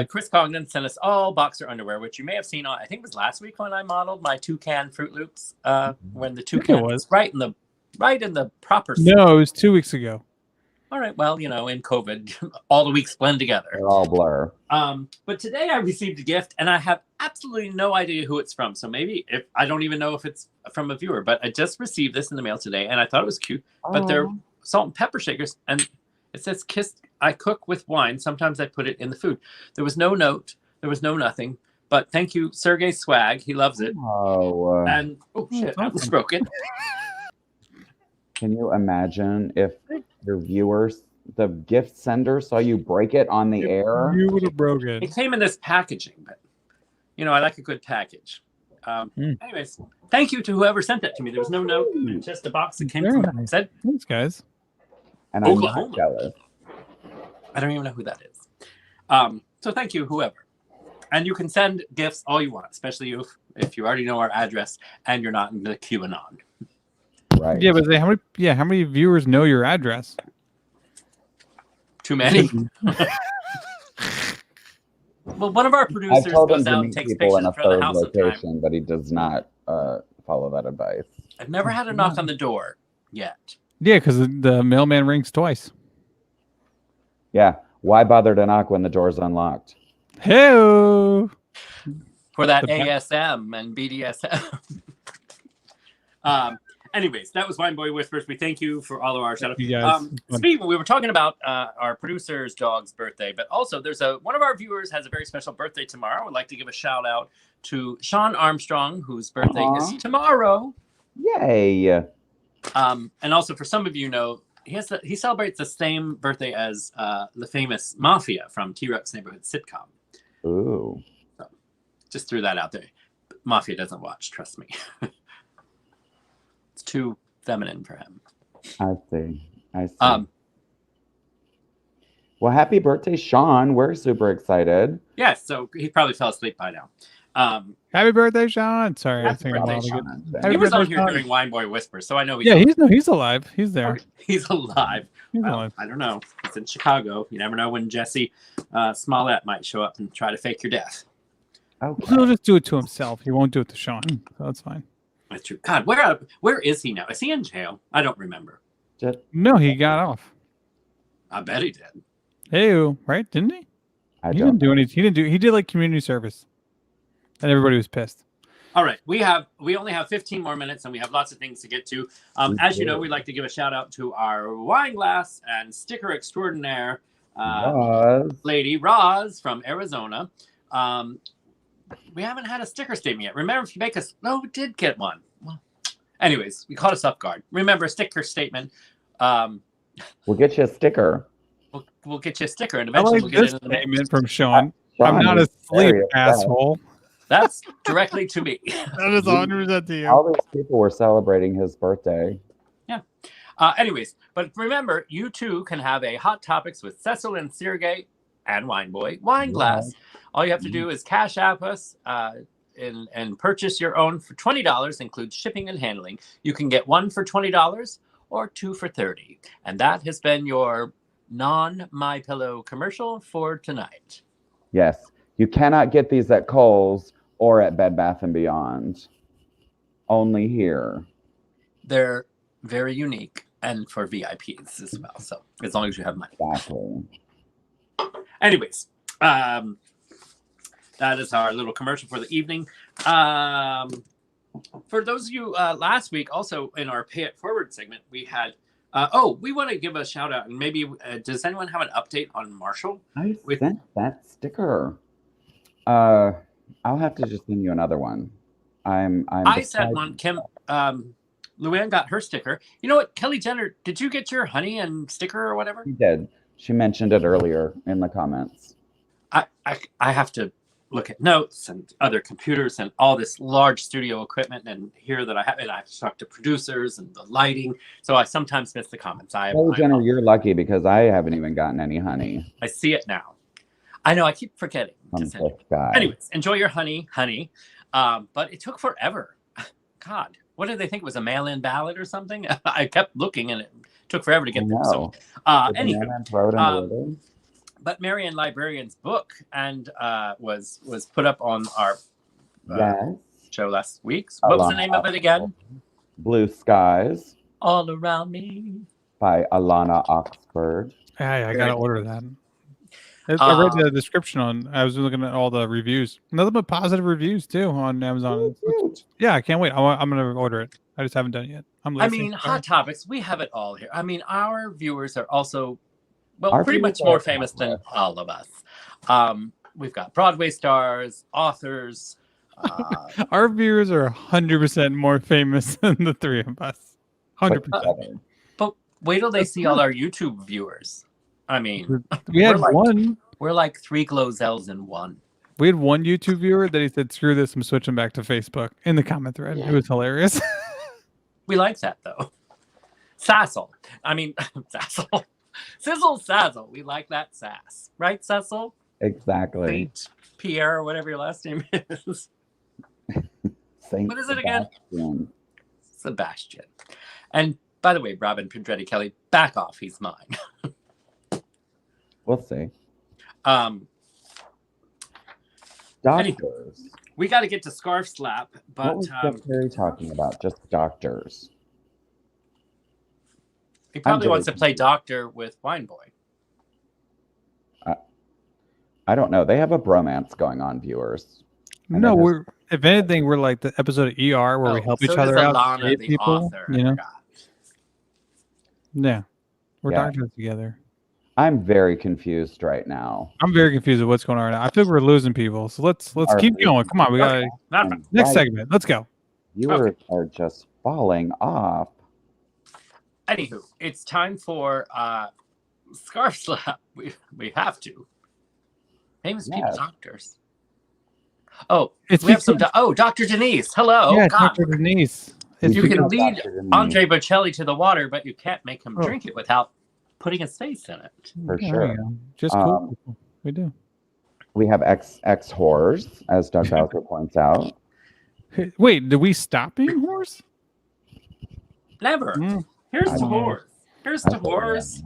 Chris Congdon sent us all boxer underwear, which you may have seen on, I think it was last week when I modeled my toucan Fruit Loops, when the toucan was right in the proper. No, it was 2 weeks ago. All right, well, in COVID, all the weeks blend together. They're all blur. But today I received a gift, and I have absolutely no idea who it's from. So maybe I don't even know if it's from a viewer, but I just received this in the mail today, and I thought it was cute. But they're salt and pepper shakers, and it says I cook with wine. Sometimes I put it in the food. There was no note. There was no nothing. But thank you, Sureg'ay's Swag. He loves it. And shit, I almost broke it. Can you imagine if your viewers, the gift sender, saw you break it on the air? You would have broken it. It came in this packaging, but I like a good package. Anyways, thank you to whoever sent that to me. There was no note, just a box that came Very from nice. said Thanks, guys. And I'm Oklahoma. not jealous. I don't even know who that is. So thank you, whoever. And you can send gifts all you want, especially if you already know our address and you're not in the QAnon. Right. Yeah, but how many viewers know your address? Too many. Well, one of our producers I've told him goes to out and meet takes people in pictures a from the third house of time. location, but he does not follow that advice. I've never had a knock on the door yet. Yeah, because the mailman rings twice. Yeah. Why bother to knock when the door's unlocked? Hey. For that ASM and BDSM. Anyways, that was Wine Boy Whispers. We thank you for all of our shout outs. You guys. Speaking, we were talking about our producer's dog's birthday, but also there's one of our viewers has a very special birthday tomorrow. I'd like to give a shout out to Sean Armstrong, whose birthday is tomorrow. Yay. And also for some of you know, he celebrates the same birthday as the famous Mafia from T-Rex Neighborhood sitcom. Ooh. So, just threw that out there. Mafia doesn't watch, trust me. It's too feminine for him. I see. Well, happy birthday, Sean. We're super excited. Yeah, so he probably fell asleep by now. Happy birthday, Sean. Sorry, I Happy think birthday, I'm Sean. Happy He was birthday, on here Sean. during Wine Boy Whispers, so I know he's alive. He's there. He's alive. He's Well, alive. I don't know. It's in Chicago. You never know when Jesse Smollett might show up and try to fake your death. Okay. He'll just do it to himself. He won't do it to Sean. So that's fine. That's true. God, where is he now? Is he in jail? I don't remember. Just, No, he got off. I bet he did. Hey, right? Didn't he? I He don't didn't do anything. He did like community service, and everybody was pissed. All right, we only have 15 more minutes, and we have lots of things to get to. As you know, we'd like to give a shout out to our wine glass and sticker extraordinaire, lady Roz from Arizona. We haven't had a sticker statement yet. Remember, if you make us, no, we did get one. Well, anyways, we caught us off guard. Remember, a sticker statement. We'll get you a sticker. We'll get you a sticker, and I eventually like we'll get this it in the mail. statement from Sean. Sean I'm not is asleep, very upset. asshole. That's directly to me. That is 100% to you. All these people were celebrating his birthday. Anyways, but remember, you too can have a Hot Topics with Cecil and Sureg'ay and Wineboy wine glass. All you have to do is Cash App us and purchase your own for $20, includes shipping and handling. You can get one for $20 or two for $30. And that has been your non-MyPillow commercial for tonight. Yes. You cannot get these at Kohl's or at Bed Bath & Beyond. Only here. They're very unique and for VIPs as well. So as long as you have money. Exactly. Anyways, that is our little commercial for the evening. For those of you last week, also in our Pay It Forward segment, we had, we want to give a shout out. And maybe, does anyone have an update on Marshall? I sent that sticker. I'll have to just send you another one. I sent one. Kim, Luann got her sticker. You know what, Kelly Jenner, did you get your honey and sticker or whatever? She did. She mentioned it earlier in the comments. I have to look at notes and other computers and all this large studio equipment and here that I have to talk to producers and the lighting. So I sometimes miss the comments. Jenner, you're lucky because I haven't even gotten any honey. I see it now. I know, I keep forgetting to send it. Anyways, enjoy your honey. But it took forever. God, what did they think it was, a mail-in ballot or something? I kept looking and it took forever to get there. So, anywho, but Marian Librarian's book and was put up on our show last week. What was the name of it again? Blue Skies. All Around Me. By Alana Oxford. Hey, I gotta order that. I read the description I was looking at all the reviews. Nothing but positive reviews too on Amazon. Yeah, I can't wait. I'm gonna order it. I just haven't done it yet. Hot Topics, we have it all here. I mean, our viewers are also, pretty much more famous than all of us. We've got Broadway stars, authors. Our viewers are 100% more famous than the three of us. 100%. But wait till they see all our YouTube viewers. I mean, we had one. We're like three Glozels in one. We had one YouTube viewer that he said, "Screw this, I'm switching back to Facebook." In the comment thread, it was hilarious. We like that though. Cecil. I mean, Cecil. Sizzle Sazzle. We like that sass, right, Cecil? Exactly. Saint Pierre, or whatever your last name is. What is it again? Sebastian. And by the way, Robin Pedretti Kelly, back off. He's mine. We'll see. Doctors. We got to get to Scarf Slap, but what was Jeff Perry talking about? Just doctors. He probably wants to play doctor with Wine Boy. I don't know. They have a bromance going on, viewers. No, if anything, we're like the episode of ER where we help each other out. Alana, the people, author. you know? Yeah, we're doctors together. I'm very confused right now. I'm very confused with what's going on right now. I feel like we're losing people. So let's keep going. Come on, we got next segment. Let's go. Viewers are just falling off. Anywho, it's time for Scarf Slap. We have to. Famous people, doctors. Oh, we have some. Dr. Denise. Hello. Yeah, Dr. Denise. You can lead Andre Bocelli to the water, but you can't make him drink it without putting his face in it. For sure. Just cool people. We do. We have ex whores, as Doug Bowser points out. Wait, did we stop being whores? Never. Here's the whores. Here's the whores.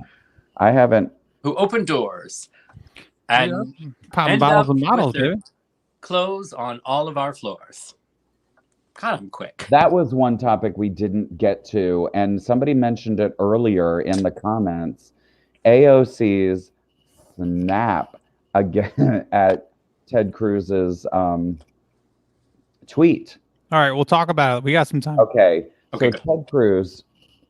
I haven't. Who open doors and popping bottles and models, dude. clothes on all of our floors. God, I'm quick. That was one topic we didn't get to, and somebody mentioned it earlier in the comments. AOC's snap again at Ted Cruz's tweet. All right, we'll talk about it. We got some time. Okay, Okay, so Ted Cruz,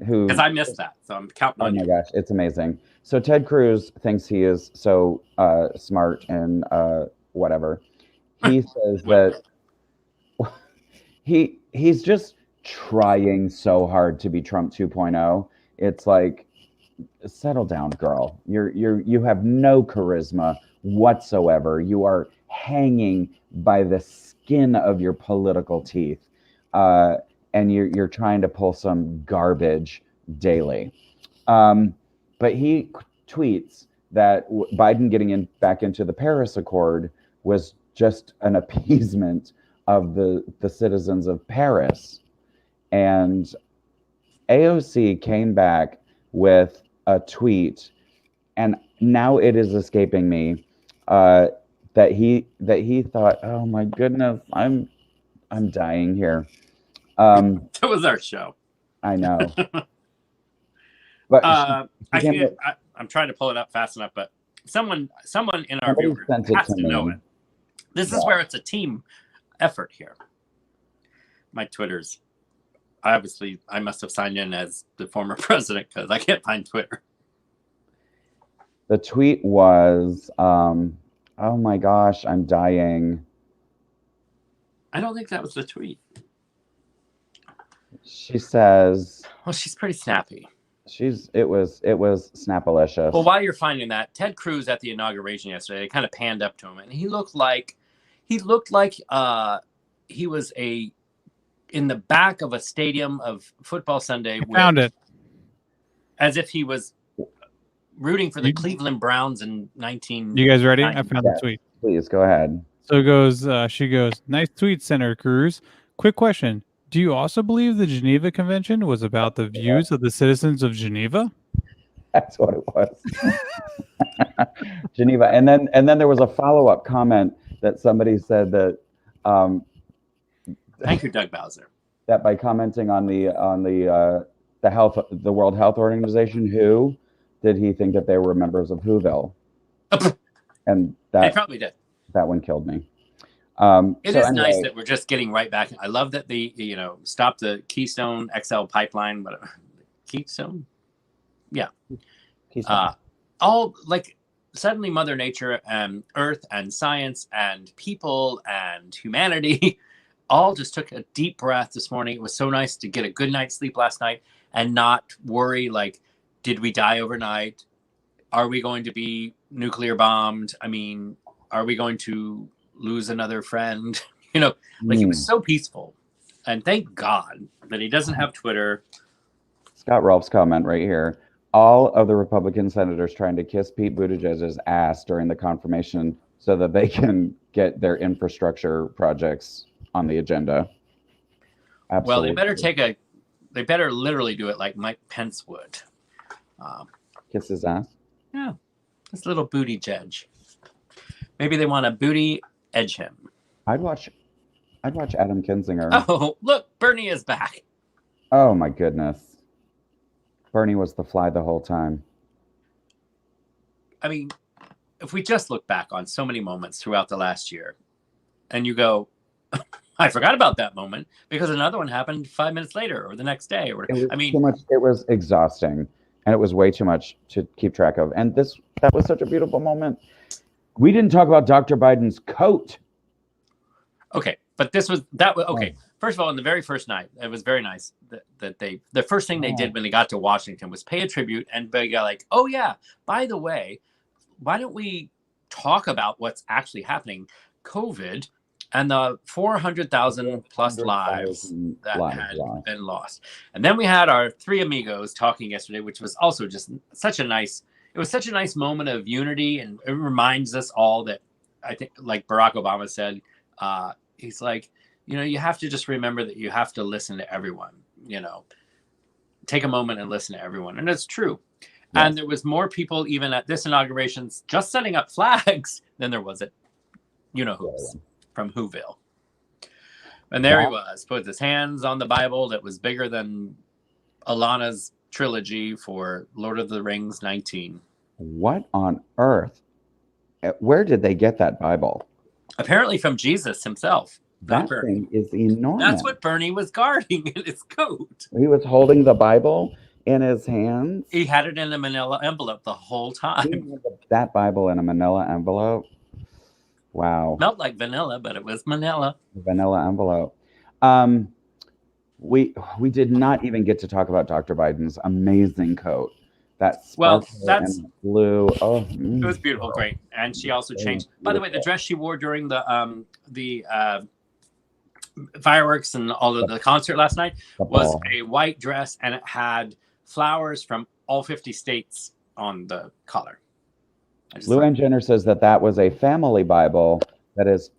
who... Because I missed that, so I'm counting Oh on my you. gosh, it's amazing. So Ted Cruz thinks he is so smart and whatever. He says that he's just trying so hard to be Trump 2.0. It's like, settle down, girl. You have no charisma whatsoever. You are hanging by the skin of your political teeth, and you're trying to pull some garbage daily. But he tweets that Biden getting back into the Paris Accord was just an appeasement of the citizens of Paris. And AOC came back with a tweet, and now it is escaping me, that he thought, oh my goodness, I'm dying here. That was our show. I know. But I'm trying to pull it up fast enough, but someone in our somebody viewers sent it has to to me. know it. This is where it's a team effort here. My Twitter's, I must have signed in as the former president because I can't find Twitter. The tweet was, oh my gosh, I'm dying. I don't think that was the tweet. She says, Well, she's pretty snappy. it was snapalicious. Well, while you're finding that, Ted Cruz at the inauguration yesterday, they kind of panned up to him, and he looked like he was in the back of a stadium of football Sunday. Found it. As if he was rooting for the Cleveland Browns in 19. You guys ready? I found the tweet. Please go ahead. So it goes, she goes, nice tweet, Senator Cruz. Quick question. Do you also believe the Geneva Convention was about the views of the citizens of Geneva? That's what it was. Geneva. And then there was a follow-up comment that somebody said that Thank you, Doug Bowser. that by commenting on the World Health Organization, WHO, did he think that they were members of Whoville? And They probably did. that one killed me. It is nice that we're just getting right back. I love that the stop the Keystone XL pipeline, but Keystone, yeah. Keystone. All like suddenly Mother Nature and Earth and science and people and humanity all just took a deep breath this morning. It was so nice to get a good night's sleep last night and not worry like, did we die overnight? Are we going to be nuclear bombed? I mean, are we going to lose another friend? It was so peaceful. And thank God that he doesn't have Twitter. Scott Rolfe's comment right here. All of the Republican senators trying to kiss Pete Buttigieg's ass during the confirmation so that they can get their infrastructure projects on the agenda. Absolutely. Well, they better literally do it like Mike Pence would. Kiss his ass? Yeah, this little booty judge. Maybe they want to booty edge him. I'd watch Adam Kinzinger. Oh, look, Bernie is back. Oh my goodness. Bernie was the fly the whole time. I mean, if we just look back on so many moments throughout the last year and you go, I forgot about that moment because another one happened 5 minutes later or the next day. Or Too much. It was exhausting and it was way too much to keep track of. And that was such a beautiful moment. We didn't talk about Dr. Biden's coat. Okay, but okay. First of all, on the very first night, it was very nice that the first thing they did when they got to Washington was pay a tribute and be like, oh yeah, by the way, why don't we talk about what's actually happening? COVID and the 400,000 plus lives that had been lost. And then we had our three amigos talking yesterday, which was also just such a nice moment of unity. And it reminds us all that, I think, like Barack Obama said, he's like, you have to just remember that you have to listen to everyone, take a moment and listen to everyone. And it's true. Yes. And there was more people even at this inauguration just setting up flags than there was at, who's. from Whoville. And there he was, put his hands on the Bible that was bigger than Alana's trilogy for Lord of the Rings 19. What on earth? Where did they get that Bible? Apparently from Jesus himself. That thing is enormous. That's what Bernie was guarding in his coat. He was holding the Bible in his hands. He had it in a manila envelope the whole time. That Bible in a manila envelope. Wow. Smelled like vanilla, but it was manila. Vanilla envelope. We did not even get to talk about Dr. Biden's amazing coat. That sparkle and blue. Oh, it was beautiful, great. And she also changed. By the way, the dress she wore during the fireworks and all of the concert last night was a white dress, and it had flowers from all 50 states on the collar. Luann Jenner says that was a family Bible that has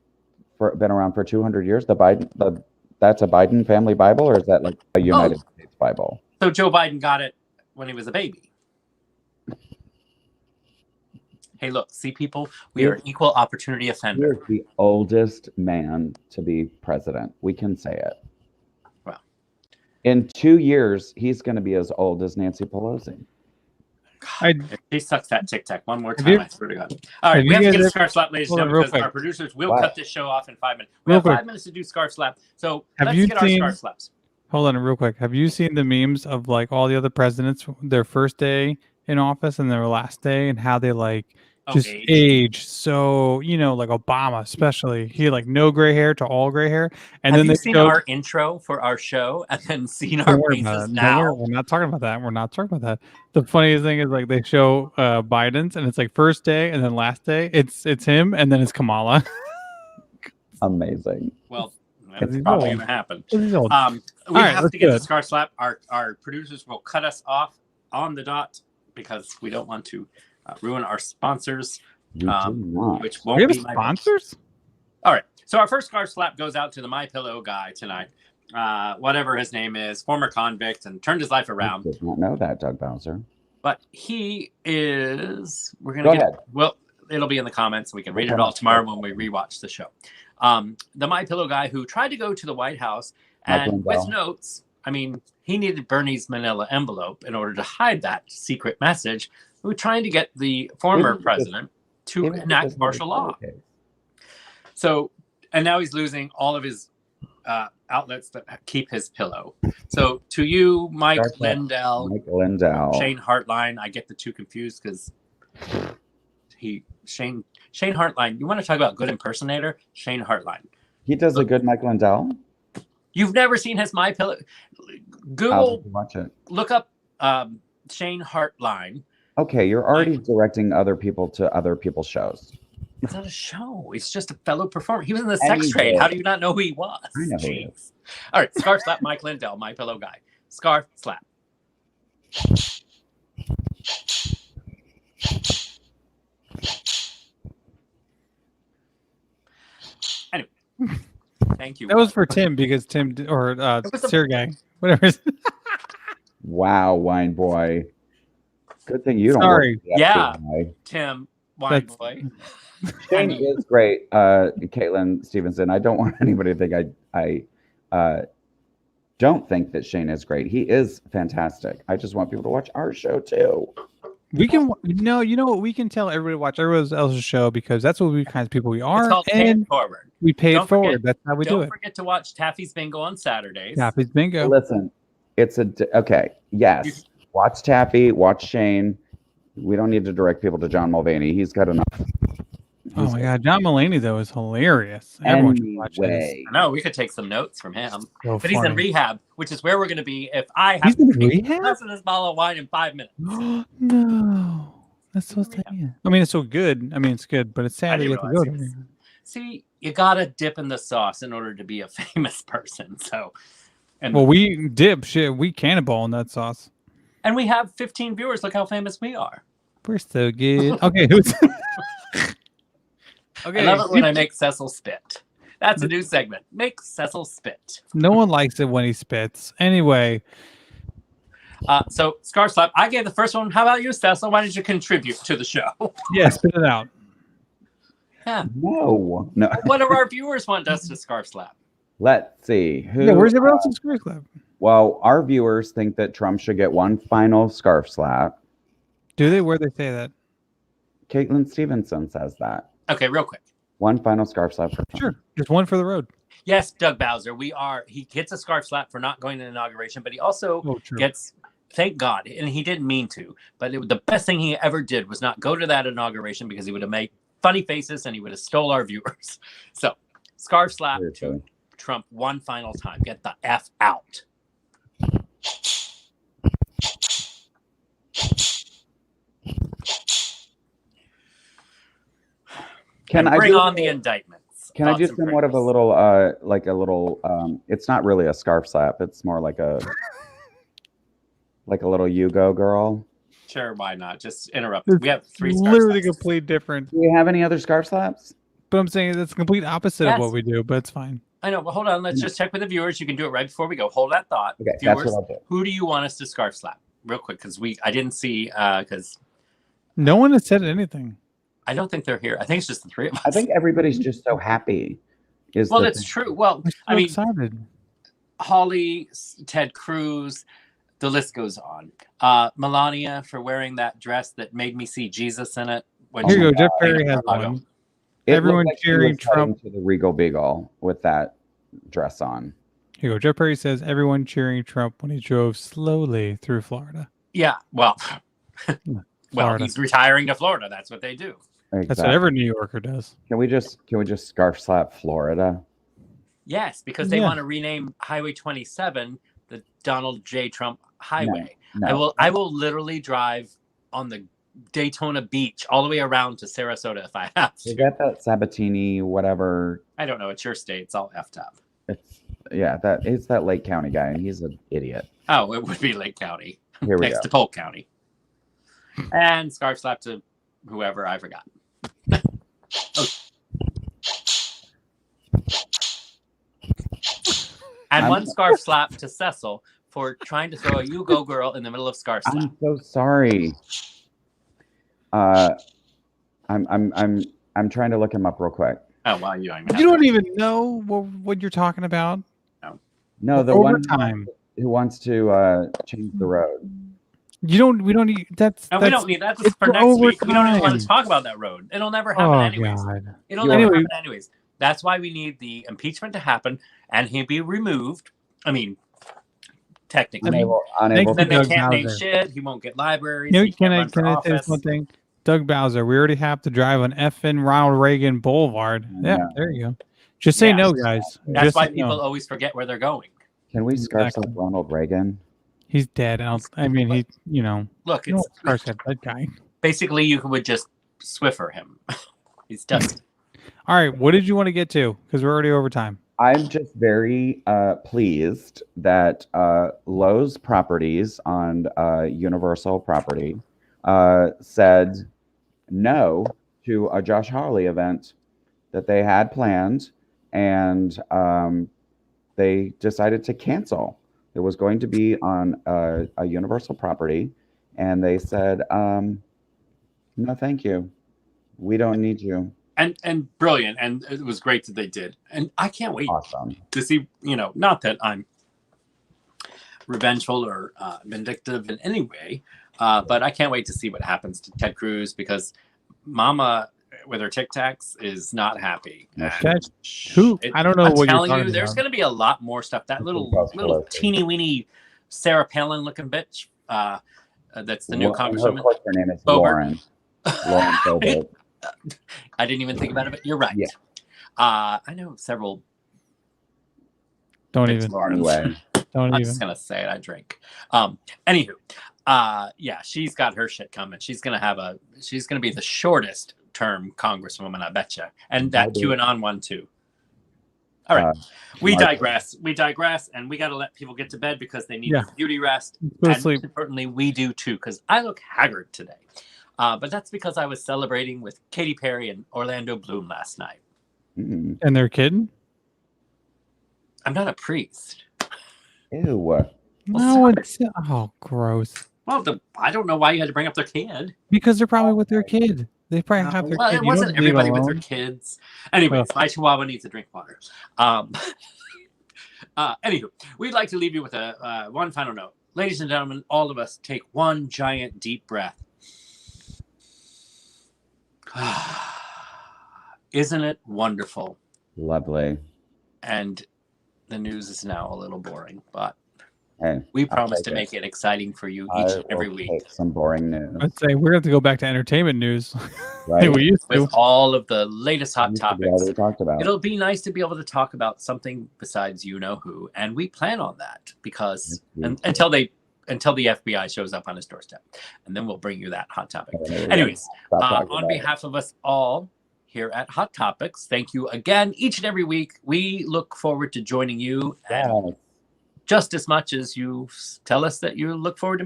been around for 200 years. That's a Biden family Bible, or is that like a United States Bible? So Joe Biden got it when he was a baby. Hey, look, see, people, we are an equal opportunity offender. He's the oldest man to be president. We can say it. Well, in 2 years, he's going to be as old as Nancy Pelosi. She sucks that tic tac one more time. I swear to God. All right, we have to get a scarf slap, ladies and gentlemen, because our producers will cut this show off in 5 minutes. We have 5 minutes to do scarf slap. So let's get our scarf slaps. Hold on, real quick. Have you seen the memes of like all the other presidents, their first day in office and their last day, and how they like just age? So, like Obama, especially, he like no gray hair to all gray hair. And have then you seen our intro for our show and then seen our faces now? We're not talking about that. We're not talking about that. The funniest thing is like they show Biden's, and it's like first day and then last day. It's him, and then it's Kamala. Amazing. Well, that's probably going to happen. We have to get the scarf slap. Our producers will cut us off on the dot because we don't want to ruin our sponsors, which won't be my sponsors. All right, so our first scarf slap goes out to the My Pillow guy tonight. Whatever his name is, former convict, and turned his life around. I did not know that, Doug Bowser. But he is. We're gonna get. Well, it'll be in the comments. We can read it all tomorrow when we rewatch the show. The My Pillow guy who tried to go to the White House and with notes. I mean, he needed Bernie's manila envelope in order to hide that secret message. We were trying to get the former president to enact martial law. So, and now he's losing all of his outlets that keep his pillow. So, to you, Mike Lindell, Shane Hartline, I get the two confused because Shane Hartline. You want to talk about good impersonator? Shane Hartline. He does a good Mike Lindell. You've never seen his My Pillow? Google, watch it. Look up Shane Hartline. Okay, you're already directing other people to other people's shows. It's not a show. It's just a fellow performer. He was in the sex trade. How do you not know who he was? I know who he is. All right, scarf slap Mike Lindell, My Pillow guy. Scarf slap. Anyway, thank you. That was for Tim because Tim or Sureg'ay, whatever. Wow, wine boy. Good thing you don't. Sorry. Yeah, Tim, wine boy. Shane is great, Caitlin Stevenson. I don't want anybody to think I don't think that Shane is great. He is fantastic. I just want people to watch our show too. We can you know what, we can tell everybody to watch everyone else's show because that's what we kind of people we are. It's called Pay It Forward. We pay it forward. That's how we do it. Don't forget to watch Taffy's Bingo on Saturdays. Taffy's Bingo. Listen, it's okay. Yes, watch Taffy, watch Shane. We don't need to direct people to John Mulvaney. He's got enough. Oh my God, John Mulaney though is hilarious. Everyone should watch this. No, we could take some notes from him. But he's in rehab, which is where we're going to be if I have he's in rehab? less than this bottle of wine in 5 minutes. No, that's so sad. I mean, it's so good. I mean, it's good, but it's sad that you have to go there. See, you got to dip in the sauce in order to be a famous person. So, well, we dip shit. We cannonball in that sauce. And we have 15 viewers. Look how famous we are. We're so good. Okay, who's... Okay, I love it when I make Cecil spit. That's a new segment. Make Cecil spit. No one likes it when he spits. Anyway. So, scarf slap. I gave the first one. How about you, Cecil? Why did you contribute to the show? Yeah, spit it out. Yeah. No. What do our viewers want us to scarf slap? Let's see. Who? Yeah, where's everyone else's scarf slap? Well, our viewers think that Trump should get one final scarf slap. Do they? Where they say that? Caitlin Stevenson says that. Okay, real quick. One final scarf slap for Trump. Sure, just one for the road. Yes, Doug Bowser. He gets a scarf slap for not going to the inauguration, but he also gets, thank God, and he didn't mean to, but the best thing he ever did was not go to that inauguration because he would have made funny faces and he would have stole our viewers. So, scarf slap to Trump one final time. Get the F out. Can I bring on the indictments? Can I do somewhat of a little, it's not really a scarf slap. It's more like a little you go girl. Sure, why not? Just interrupt. It's we have 3 scarf literally slaps. complete different. Do we have any other scarf slaps? But I'm saying that's complete opposite of what we do, but it's fine. I know, but hold on. Let's just check with the viewers. You can do it right before we go. Hold that thought. Okay, viewers, that's what I'll do. Who do you want us to scarf slap? Real quick, because I didn't see, because no one has said anything. I don't think they're here. I think it's just the 3 of us. I think everybody's just so happy. That's true. Well, I mean, excited. Holly, Ted Cruz, the list goes on. Melania for wearing that dress that made me see Jesus in it. Here you go. Jeff Perry has one. Everyone cheering Trump to the Regal Beagle with that dress on. Here you go. Jeff Perry says everyone cheering Trump when he drove slowly through Florida. Yeah, well, Florida. He's retiring to Florida. That's what they do. Exactly. That's what every New Yorker does. Can we just scarf slap Florida? Yes, because they want to rename Highway 27 the Donald J. Trump Highway. No. I will literally drive on the Daytona Beach all the way around to Sarasota if I have to. You got that Sabatini, whatever. I don't know. It's your state. It's all effed up. It's that Lake County guy, and he's an idiot. Oh, it would be Lake County. Here we next go. to Polk County. And scarf slap to whoever I forgot. And one scarf slap to Cecil for trying to throw a "you go girl" in the middle of scarf slap. I'm so sorry. I'm trying to look him up real quick. Oh wow, you don't even know what you're talking about. No, the overtime. one who wants to change the road. We don't need that's. And we don't need that for next week. We don't even want to talk about that road. It'll never happen anyways. God. It'll never happen anyways. That's why we need the impeachment to happen and he be removed. I mean, technically. Unable then they can't make shit. He won't get libraries. Can I say something? Doug Bowser, we already have to drive on effing Ronald Reagan Boulevard. Yeah, there you go. Just say no, guys. That's why people always forget where they're going. Can we scarf slap Ronald Reagan? He's dead. I mean, look, it's that guy. Basically, you would just Swiffer him. He's done. All right, what did you want to get to? Because we're already over time. I'm just very pleased that Lowe's Properties on Universal Property said no to a Josh Hawley event that they had planned, and they decided to cancel. It was going to be on a Universal Property, and they said, no, thank you. We don't need you. And brilliant, and it was great that they did. And I can't wait to see, not that I'm revengeful or vindictive in any way, but I can't wait to see what happens to Ted Cruz, because Mama with her Tic Tacs is not happy. I don't know what you're talking there's about. going to be a lot more stuff. That little teeny weeny Sarah Palin looking bitch. That's the new congresswoman. Of course, her name is Lauren. Lauren Boebert. I didn't even think about it, but you're right. Yeah. I know several. Don't even. Anyway. I'm just gonna say it. I drink. Anywho, she's got her shit coming. She's gonna be the shortest term congresswoman, I betcha, and that QAnon one too. All right, we digress, and we got to let people get to bed because they need beauty rest. And certainly we do too, because I look haggard today. But that's because I was celebrating with Katy Perry and Orlando Bloom last night. Mm-hmm. And their kid? I'm not a priest. Ew. No, gross. Well, I don't know why you had to bring up their kid. Because they're probably with their kid. They probably have their Well, kid. it You don't wasn't leave everybody with their alone. kids. Anyways, my Chihuahua needs to drink water. Anywho, we'd like to leave you with a one final note. Ladies and gentlemen, all of us take one giant deep breath. Isn't it wonderful? Lovely. And the news is now a little boring, but Hey, we I'll promise take to it. make it exciting for you I each and every will week. take some boring news. I'd say we're going to have to go back to entertainment news. Right? we used to. With all of the latest hot Used to be all topics. we talked about. It'll be nice to be able to talk about something besides you know who, and we plan on that because until the FBI shows up on his doorstep, and then we'll bring you that hot topic. Anyways, on behalf of us all here at Hot Topics, thank you again each and every week. We look forward to joining you, and just as much as you tell us that you look forward to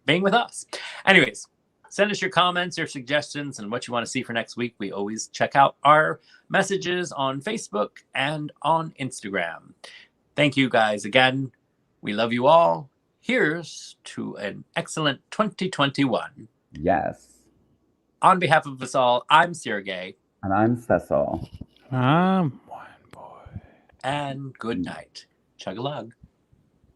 being with us. Anyways. Send us your comments, your suggestions, and what you want to see for next week. We always check out our messages on Facebook and on Instagram. Thank you guys again. We love you all. Here's to an excellent 2021. Yes. On behalf of us all, I'm Sureg'ay. And I'm Cecil. I'm one boy. And good night. Chug-a-lug.